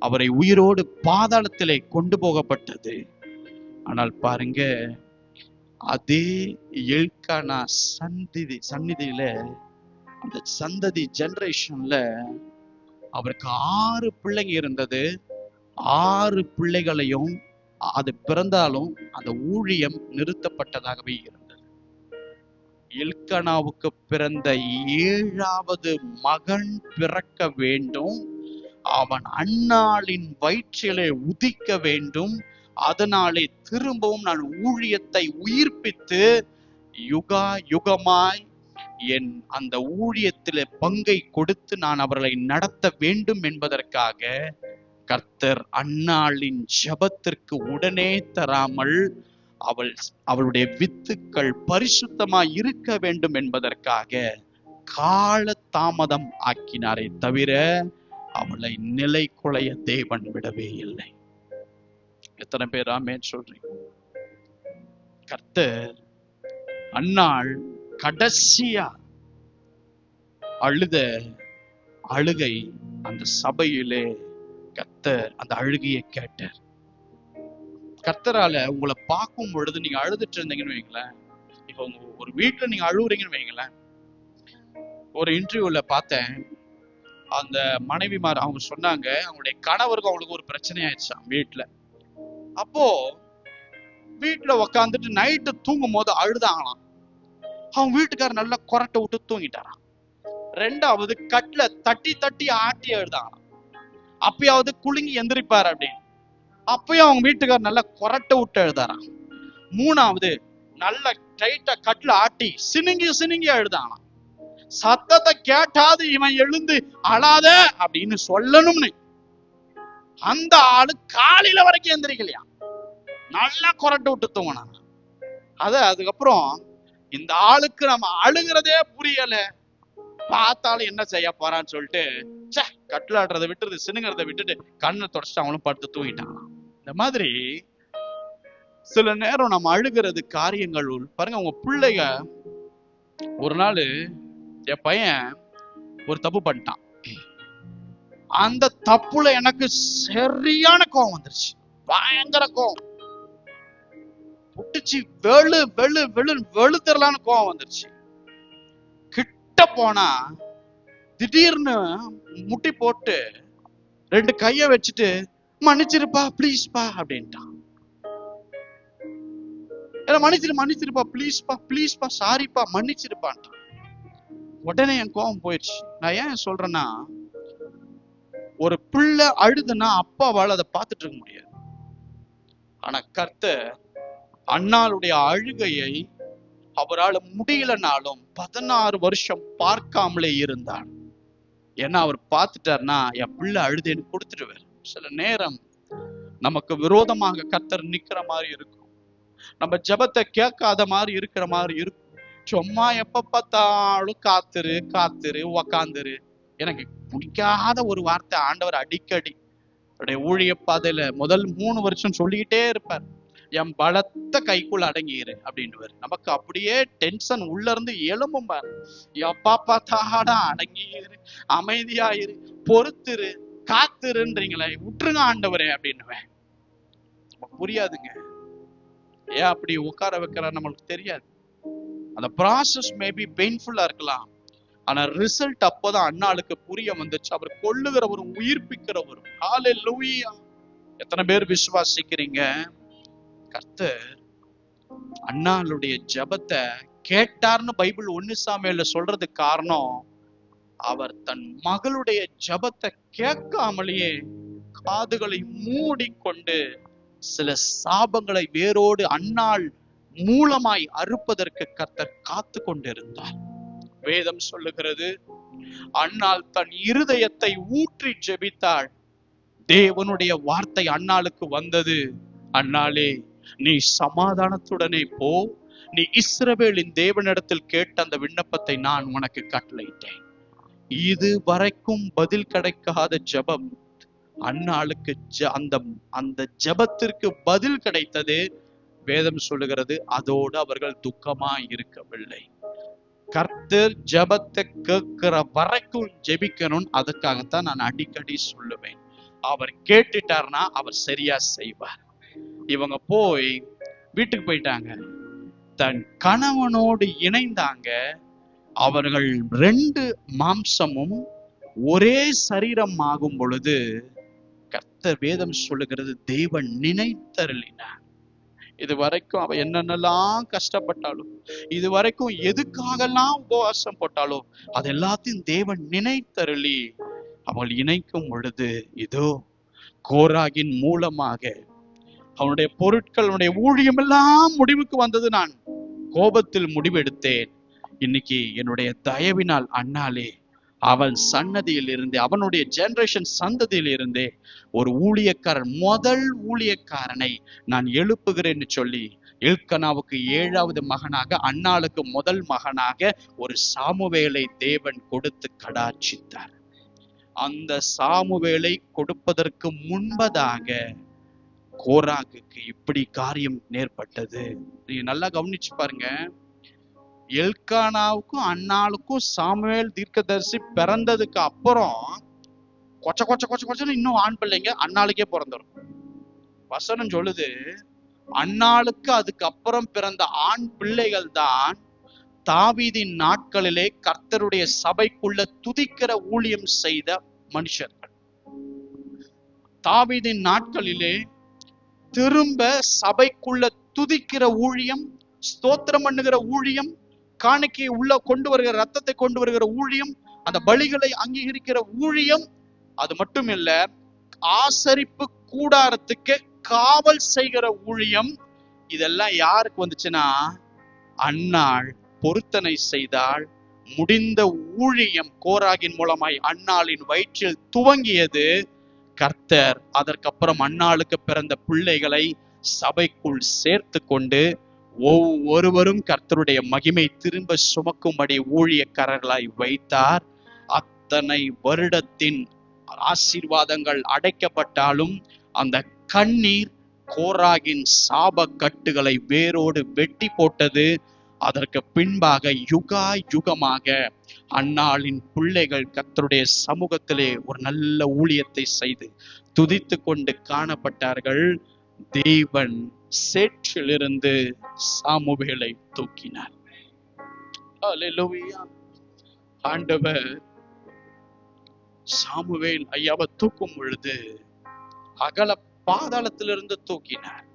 அவரை உயிரோடு பாதாளத்திலே கொண்டு போகப்பட்டது. ஆனால் பாருங்க, அதே எல்கானா சந்நிதியில அந்த சந்ததி ஜெனரேஷன்ல அவருக்கு 6 பிள்ளைங்க இருந்தது. 6 பிள்ளைகளையும் அது பிறந்தாலும் அந்த ஊழியம் நிறுத்தப்பட்டதாகவே இருந்தது. எல்கானாவுக்கு பிறந்த 7வது மகன் பிறக்க வேண்டும். அவன் அன்னாளின் வயிற்றிலே உதிக்க வேண்டும். அதனாலே திரும்பவும் நான் ஊழியத்தை உயிர்ப்பித்து யுகா யுகமாய் என் அந்த ஊழியத்திலே பங்கை கொடுத்து நான் அவர்களை நடத்த வேண்டும் என்பதற்காக கர்த்தர் அன்னாளின் ஜெபத்திற்கு உடனே தராமல் அவளுடைய வித்துக்கள் பரிசுத்தமாய் இருக்க வேண்டும் என்பதற்காக கால தாமதம் ஆக்கினாரே தவிர அவளை நிலை குலைய தேவன் விடவே இல்லை. எத்தனை பேர் ஆமென் சொல்றீங்க? கர்த்தர் அன்னாள் கடைசியா அழுத அழுகை அந்த சபையிலே கர்த்தர் அந்த அழுகையை கேட்டார். கர்த்தரால உங்களை பார்க்கும் பொழுது நீங்க அழுதுட்டு இருந்தீங்கன்னு வைங்களேன், இப்ப ஒரு வீட்டுல நீங்க அழுவுறீங்கன்னு வைங்களேன். ஒரு இன்டர்வியூல பார்த்தேன், அந்த மனைவிமார் அவங்க சொன்னாங்க, அவங்களுடைய கணவருக்கு அவங்களுக்கு ஒரு பிரச்சனை ஆயிடுச்சாம் வீட்டுல. அப்போ வீட்டுல உக்காந்துட்டு நைட்டு தூங்கும் போது அழுதாங்களாம். அவங்க வீட்டுக்காரர் நல்லா கொரட்டை விட்டு தூங்கிட்டாராம். 2வது கட்ல தட்டி தட்டி ஆட்டி அழுதாங்களாம். அப்பயாவது குலுங்கி எந்திரிப்பாரு அப்படின்னு. அப்பயும் அவங்க வீட்டுக்காரர் நல்லா கொரட்டை விட்டு எழுதாராம். 3வது நல்ல டைட்டா கட்ல ஆட்டி சினுங்கி அழுதாங்களாம். சத்தத்தை கேட்டாது இவன் எழுந்து அழாத அப்படின்னு சொல்லணும்னு அந்த ஆளு காலையில வரைக்கும் எந்திரிக்கலையா, நல்லா கொரட்டை விட்டு தூங்கினாங்க. அதுக்கப்புறம் இந்த ஆளுக்கு நம்ம அழுகிறதே புரியல, பார்த்தாலும் என்ன செய்ய போறான்னு சொல்லிட்டு கட்டில ஆடுறதை விட்டுறது சினுங்கிறத விட்டுட்டு கண்ணை தொடச்சிட்டு அவங்களும் படுத்து தூங்கிட்டாங்களாம். இந்த மாதிரி சில நேரம் நம்ம அழுகிறது காரியங்கள் பாருங்க. உங்க பிள்ளைங்க ஒரு நாள், என் பையன் ஒரு தப்பு பண்ணிட்டான். அந்த தப்புல எனக்கு சரியான கோவம் வந்துருச்சு, பயங்கர கோவம் புட்டுச்சு, வெளுத்தரலான கோவம் வந்துருச்சு. கிட்ட போனா திடீர்னு முட்டி போட்டு 2 கைய வச்சுட்டு மன்னிச்சிருப்பா ப்ளீஸ்பா அப்படின்ட்டான். மன்னிச்சிருப்பா ப்ளீஸ்பா சாரிப்பா மன்னிச்சிருப்பான். உடனே என் கோபம் போயிடுச்சு. நான் ஏன் சொல்றேன்னா, ஒரு பிள்ளை அழுதுன்னா அப்பாவால் அதை பார்த்துட்டு இருக்க முடியாது. ஆனா கர்த்தர் அன்னாளுடைய அழுகையை அவரால் முடியலனாலும் 16 வருஷம் பார்க்காமலே இருந்தார். ஏன்னா அவர் பார்த்துட்டார்னா என் பிள்ளை அழுதேன்னு கொடுத்துடுவார். சில நேரம் நமக்கு விரோதமாக கர்த்தர் நிக்கிற மாதிரி இருக்கும், நம்ம ஜெபத்தை கேட்காத மாதிரி இருக்கிற மாதிரி இருக்கும். சும்மா எப்ப பார்த்தாலும் காத்துரு உக்காந்துரு. எனக்கு பிடிக்காத ஒரு வார்த்தை ஆண்டவர் அடிக்கடி ஊழிய பாதையில முதல் 3 வருஷம் சொல்லிக்கிட்டே இருப்பார், என் பலத்த கைக்குள்ள அடங்கிரு அப்படின்னுவார். நமக்கு அப்படியே டென்ஷன் உள்ள இருந்து எழும்பும் பாரு. எப்பா பார்த்தாடா அடங்கிரு, அமைதியாயிரு, பொறுத்துரு, காத்துருன்றீங்களே, விட்டுருங்க ஆண்டவரே அப்படின்னுவேன். புரியாதுங்க ஏன் அப்படி உட்கார வைக்கிற நம்மளுக்கு தெரியாது. அந்த ப்ராசஸ் மேபி பெயின்ஃபுல்லா இருக்கலாம், ஆனா ரிசல்ட் அப்பதான் அன்னாளுக்கு புரிய வந்துச்சு. அவர் கொல்லுகிறவரும் உயிர்ப்பிக்கிறவரும். ஹல்லேலூயா! எத்தனை பேர் விசுவாசிக்கிறீங்க? கர்த்தர் அன்னாளுடைய ஜெபத்தை கேட்டார்னு பைபிள் 1 சாமுவேல்ல சொல்றதுக்கு காரணம், அவர் தன் மகளுடைய ஜெபத்தை கேட்காமலேயே காதுகளை மூடிக்கொண்டு சில சாபங்களை வேரோடு அன்னாள் மூலமாய் அறுப்பதற்கு கர்த்தர் காத்து கொண்டிருந்தார். வேதம் சொல்லுகிறது, அன்னாள் தன் இருதயத்தை ஊற்றி ஜெபித்தாள். தேவனுடைய வார்த்தை அன்னாளுக்கு வந்தது, அன்னாளே நீ சமாதானத்துடனே போ, நீ இஸ்ரவேலின் தேவனிடத்தில் கேட்ட அந்த விண்ணப்பத்தை நான் உனக்கு கட்டளையிட்டேன். இது வரைக்கும் பதில் கிடைக்காத ஜெபம் அன்னாளுக்கு அந்த ஜெபத்திற்கு பதில் கிடைத்தது. வேதம் சொல்லுகிறது, அதோடு அவர்கள் துக்கமா இருக்கவில்லை. கர்த்தர் ஜெபத்தை கேட்கிற வரைக்கும் ஜெபிக்கணும். அதுக்காகத்தான் நான் அடிக்கடி சொல்லுவேன், அவர் கேட்டுட்டார்னா அவர் சரியா செய்வார். இவங்க போய் வீட்டுக்கு போயிட்டாங்க, தன் கணவனோடு இணைந்தாங்க. அவர்கள் 2 மாம்சமும் ஒரே சரீரம் ஆகும் பொழுது கர்த்தர் வேதம் சொல்லுகிறது, தேவன் நினைத்தருளினார். இது வரைக்கும் அவ என்னென்னலாம் கஷ்டப்பட்டாலும், இது வரைக்கும் எதுக்காகலாம் உபவாசம் போட்டாலும், அது எல்லாத்தையும் தேவன் நினைத்தருளி அவள் இணைக்கும் பொழுது, இதோ கோராகின் மூலமாக அவனுடைய பொருட்களுடைய ஊழியம் எல்லாம் முடிவுக்கு வந்தது. நான் கோபத்தில் முடிவெடுத்தேன். இன்னைக்கு என்னுடைய தயவினால் அண்ணாலே அவன் சன்னதியில் இருந்தே, அவனுடைய ஜெனரேஷன் சந்ததியில் இருந்தே ஒரு ஊழியக்காரன், முதல் ஊழியக்காரனை நான் எழுப்புகிறேன்னு சொல்லி எல்கனாவுக்கு 7வது மகனாக, அன்னாளுக்கு முதல் மகனாக ஒரு சாமுவேலை தேவன் கொடுத்து கடாட்சித்தார். அந்த சாமுவேலை கொடுப்பதற்கு முன்பதாக கோராகுக்கு இப்படி காரியம் நேர்பட்டது. நீங்க நல்லா கவனிச்சு பாருங்க, எல்கானாவுக்கும் அன்னாளுக்கும் சாமுவேல் தீர்க்கதரிசி பிறந்ததுக்கு அப்புறம் கொச்சன்னு இன்னும் ஆண் பிள்ளைங்க அன்னாளுக்கே பிறந்துடும். வசனம் சொல்லுது, அன்னாளுக்கு அதுக்கப்புறம் பிறந்த ஆண் பிள்ளைகள் தான் தாவீதின் நாட்களிலே கர்த்தருடைய சபைக்குள்ள துதிக்கிற ஊழியம் செய்த மனுஷர்கள். தாவீதின் நாட்களிலே திரும்ப சபைக்குள்ள துதிக்கிற ஊழியம், ஸ்தோத்திரம் பண்ணுகிற ஊழியம், காணிக்கையை உள்ள கொண்டு வருகிற, ரத்தத்தை கொண்டு வருகிற ஊழியம், அந்த பலிகளை அங்கீகரிக்கிற ஊழியம், அது மட்டும் இல்ல, ஆசரிப்பு கூடாரத்துக்கு காவல் செய்கிற ஊழியம், இதெல்லாம் யாருக்கு வந்துச்சுன்னா அன்னாள் பொருத்தனை செய்தாள். முடிந்த ஊழியம் கோராகின் மூலமாய் அன்னாளின் வயிற்றில் துவங்கியது. கர்த்தர் அதற்கப்புறம் அன்னாளுக்கு பிறந்த பிள்ளைகளை சபைக்குள் சேர்த்து கொண்டு ஒவ்வொருவரும் கர்த்தருடைய மகிமை திரும்ப சுமக்கும்படி ஊழியக்காரர்களாய் வைத்தார். அத்தனை வருடத்தின் ஆசீர்வாதங்கள் அடைக்கப்பட்டாலும் அந்த கண்ணீர் கோராகின் சாப கட்டுகளை வேரோடு வெட்டி போட்டது. அதற்கு பின்பாக யுகா யுகமாக அன்னாளின் பிள்ளைகள் கர்த்தருடைய சமூகத்திலே ஒரு நல்ல ஊழியத்தை செய்து துதித்து கொண்டு காணப்பட்டார்கள். தேவன் சேற்றிலிருந்து சாமுவேலை தூக்கினார். ஹல்லேலூயா! ஆண்டவர் சாமுவேல் ஐயாவை தூக்கும் பொழுது அகல பாதாளத்திலிருந்து தூக்கினார்.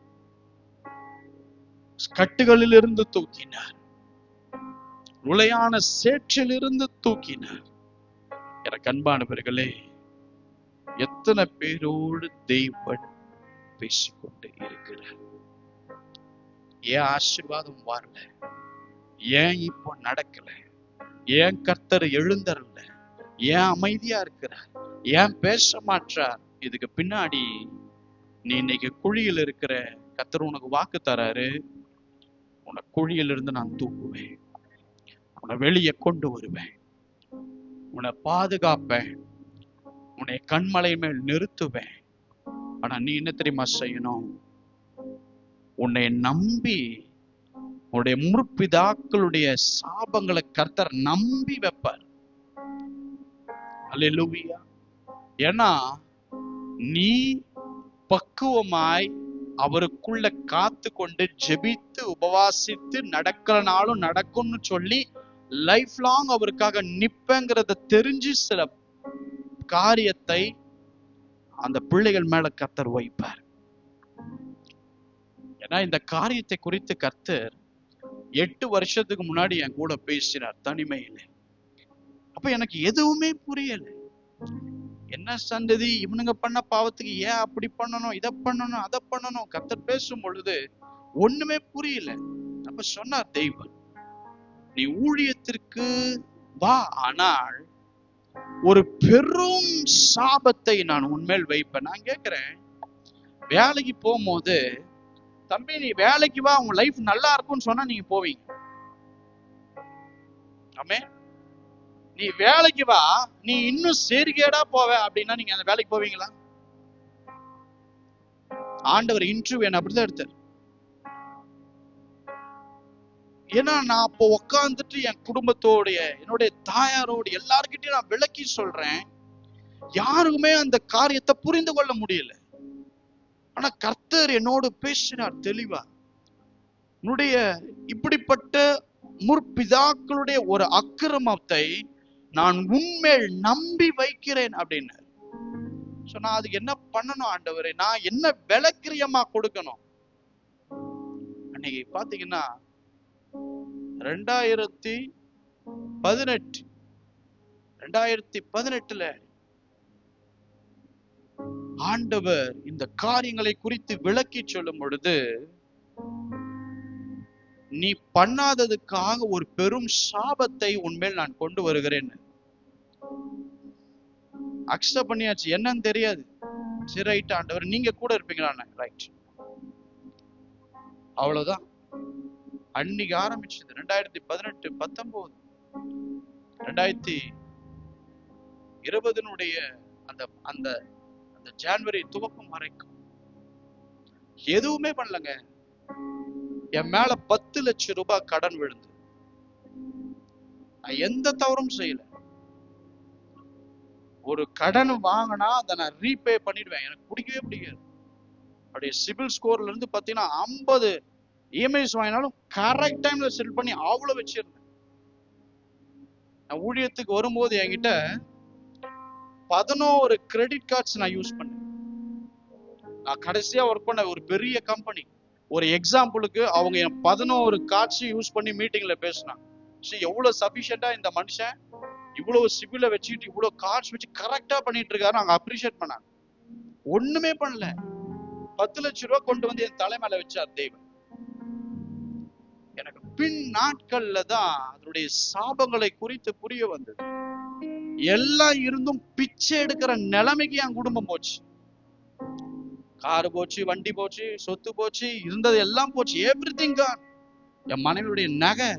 கட்டுகளிலிருந்து தூக்கினார், உளையான சேற்றிலிருந்து தூக்கினார். எனக்கு அன்பானவர்களே, எத்தனை பேரோடு தெய்வன் பேசிக்கொண்டு இருக்கிறார். ஏன் ஆசீர்வாதம் வரல? ஏன் இப்போ நடக்கல? ஏன் கர்த்தர் எழுந்தரல? ஏன் அமைதியா இருக்கிறார்? ஏன் பேச மாட்டார்? இதுக்கு பின்னாடி நீ இன்னைக்கு குழியில் இருக்கிற, கர்த்தர் உனக்கு வாக்கு தராரு, உன்னை குழியிலிருந்து நான் தூக்குவேன், உன்னை வெளியே கொண்டு வருவேன், உன்னை பாதுகாப்பேன், உன்னை கண்மலை மேல் நிறுத்துவேன். ஆனா நீ என்ன தெரியுமா செய்யணும்? உன்னை நம்பி, உன்னுடைய முற்பிதாக்களுடைய சாபங்களை கர்த்தர் நம்பி வைப்பார். அல்லேலூயா. ஏன்னா நீ பக்குவமாய் அவருக்குள்ள காத்து கொண்டு ஜெபித்து உபவாசித்து நடக்கிறனாலும் நடக்கும்னு சொல்லி லைஃப் லாங் அவருக்காக நிப்பங்கிறத தெரிஞ்சு சில காரியத்தை அந்த பிள்ளைகள் மேல கர்த்தர் வைப்பார். ஏன்னா இந்த காரியத்தை குறித்து கர்த்தர் 8 வருஷத்துக்கு முன்னாடி என் கூட பேசினார் தனிமையில. அப்ப எனக்கு எதுவுமே புரியல. என்ன சந்ததி இவனுங்க பண்ண பாவத்துக்கு ஏன் அப்படி பண்ணணும், இதை பண்ணணும், அதை பண்ணணும்? கர்த்தர் பேசும் பொழுது ஒண்ணுமே புரியல. அப்ப சொன்னார் தெய்வன், நீ ஊழியத்திற்கு வா, ஆனால் ஒரு பெரும் சாபத்தை நான் உன்மேல் வைப்பேன். நான் கேட்கிறேன், வேலைக்கு போகும்போது, தம்பி நீ வேலைக்கு வா, உங்க லைஃப் நல்லா இருக்கும்னு சொன்னா நீங்க போவீங்க. ஆமே, நீ வேலைக்கு வா, நீ இன்னும் சரிகேடா போவ அப்படின்னா நீங்க அந்த வேலைக்கு போவீங்களா? ஆண்டவர் இன்டர்வியூ என்ன அப்படிதான் எடுத்தார். ஏன்னா நான் அப்போ உட்காந்துட்டு என் குடும்பத்தோடைய, என்னுடைய தாயாரோட எல்லார்கிட்டையும் நான் விளக்கி சொல்றேன். யாருக்குமே அந்த காரியத்தை புரிந்து கொள்ள முடியல. ஆனா கர்த்தர் என்னோடு பேசினார் தெளிவா. என்னுடைய இப்படிப்பட்ட முற்பிதாக்களுடைய ஒரு அக்கிரமத்தை நான் உன்மேல் நம்பி வைக்கிறேன் அப்படின்னு சொன்னா, அதுக்கு என்ன பண்ணணும் ஆண்டவரே? நான் என்ன விலக்கிரியமா கொடுக்கணும்? அன்னைக்கு பாத்தீங்கன்னா 2018 ஆண்டவர் இந்த காரியங்களை குறித்து விளக்கி சொல்லும் பொழுது, நீ பண்ணாததுக்காக ஒரு பெரும் சாபத்தை உன்மேல் நான் கொண்டு வருகிறேன். அக்செப்ட் பண்ணியாச்சு, என்னன்னு தெரியாது. சரி ரைட் ஆண்டவர், நீங்க கூட இருப்பீங்களா? ரைட், அவ்வளவுதான். அன்னைக்கு ஆரம்பிச்சது 2018, 19, 2020 அந்த அந்த அந்த ஜனவரி துவக்கம் வரைக்கும் எதுவுமே பண்ணலங்க. என் மேல 10 லட்சம் ரூபாய் கடன் விழுந்து, நான் எந்த தவறும் செய்யல. ஒரு கடன் வாங்கினா அதை நான் ரீபே பண்ணிடுவேன். எனக்கு பிடிக்கவே பிடிக்காது. அப்படியே சிபில் ஸ்கோர்ல இருந்து பாத்தீங்கன்னா 50 இஎம்ஐஸ் வாங்கினாலும் கரெக்ட் டைம்ல செட்டில் பண்ணி அவ்வளவு வச்சிருந்தேன். நான் ஊழியத்துக்கு வரும்போது என்கிட்ட 11 கிரெடிட் கார்ட்ஸ் நான் யூஸ் பண்ணேன். நான் கடைசியா ஒர்க் பண்ண ஒரு பெரிய கம்பெனி, ஒரு எக்ஸாம்பிளுக்கு அவங்க 11 கார்ட்ஸ் யூஸ் பண்ணி மீட்டிங்ல பேசினாங்க. எவ்வளவு சபிஷியண்டா இந்த மனுஷன் இவ்வளவு சிபில வச்சுக்கிட்டு இவ்வளவு கார்ட்ஸ் வச்சு கரெக்டா பண்ணிட்டு இருக்காரு. நாங்க அப்ரிஷியேட் பண்ணாங்க. ஒண்ணுமே பண்ணல. 10 லட்சம் ரூபாய் கொண்டு வந்து என் தலைமையில வச்சார் தெய்வம். எனக்கு பின் நாட்கள்ல தான் அதனுடைய சாபங்களை குறித்து புரிய வந்தது. எல்லாம் இருந்தும் பிச்சை எடுக்கிற நிலைமைக்கு என் குடும்பம் போச்சு. காரு போச்சு, வண்டி போச்சு, சொத்து போச்சு, இருந்தது எல்லாம் போச்சு. எவ்ரிதிங் கான். என் மனைவியுடைய நகை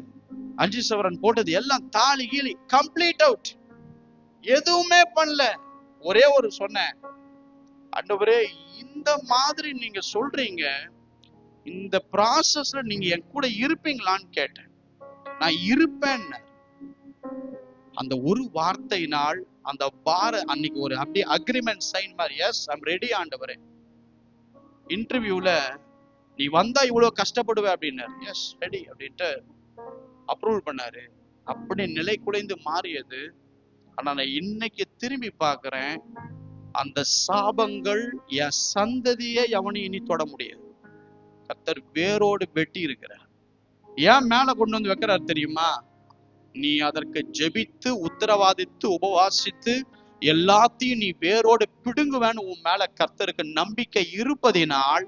5 சவரன் போட்டது எல்லாம் தாலி கீழி கம்ப்ளீட் அவுட். எதுவுமே பண்ணல. ஒரே ஒரு சொன்னேன், ஆண்டவரே இந்த மாதிரி நீங்க சொல்றீங்க, இந்த ப்ராசஸ்ல நீங்க என் கூட இருப்பீங்களான்னு கேட்டேன். நான் இருப்பேன். அந்த ஒரு வார்த்தையினால் அந்த அன்னைக்கு ஒரு அப்படியே அக்ரிமெண்ட் சைன் மாதிரி, எஸ் ஐம் ரெடி ஆண்டவரே. இன்டர்வியூல நீ வந்தா இவ்வளவு கஷ்டப்படுவ அப்படின்னாரு. எஸ் ரெடி அப்படின்ட்டு அப்ரூவல் பண்ணாரு. அப்படி நிலை குலைந்து மாறியது. ஆனா நான் இன்னைக்கு திரும்பி பார்க்கிறேன், அந்த சாபங்கள் என் சந்ததியை எவனையும் இனி தொட முடியாது. கர்த்தர் வேரோடு வெட்டி இருக்கிறார். ஏன் மேல கொண்டு வந்து வைக்கிறார் தெரியுமா? நீ அதற்கு ஜெபித்து உத்தரவாதித்து உபவாசித்து எல்லாத்தையும் நீ வேரோடு பிடுங்குவேன்னு உன் மேல கர்த்தருக்கு நம்பிக்கை இருப்பதினால்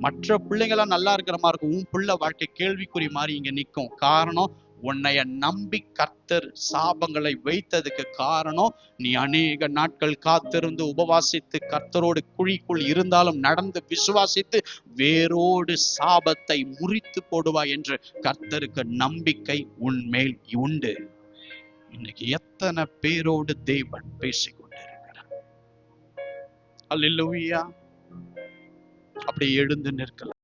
மற்ற பிள்ளைங்களாம் நல்லா இருக்கிற மாதிரி இருக்கும், உன் பிள்ளை வாழ்க்கை கேள்விக்குறி மாதிரி இங்க நிற்கும். காரணம், உன்னைய நம்பி கர்த்தர் சாபங்களை வைத்ததுக்கு காரணம், நீ அநேக நாட்கள் காத்திருந்து உபவாசித்து கர்த்தரோடு குழிக்குள் இருந்தாலும் நடந்து விசுவாசித்து வேரோடு சாபத்தை முறித்து போடுவாய் என்று கர்த்தருக்கு நம்பிக்கை உன்மேல் உண்டு. இன்னைக்கு எத்தனை பேரோடு தேவன் பேசிக்கொண்டிருக்கிறார். அல்லேலூயா. அப்படி எழுந்து நிற்கலாம்.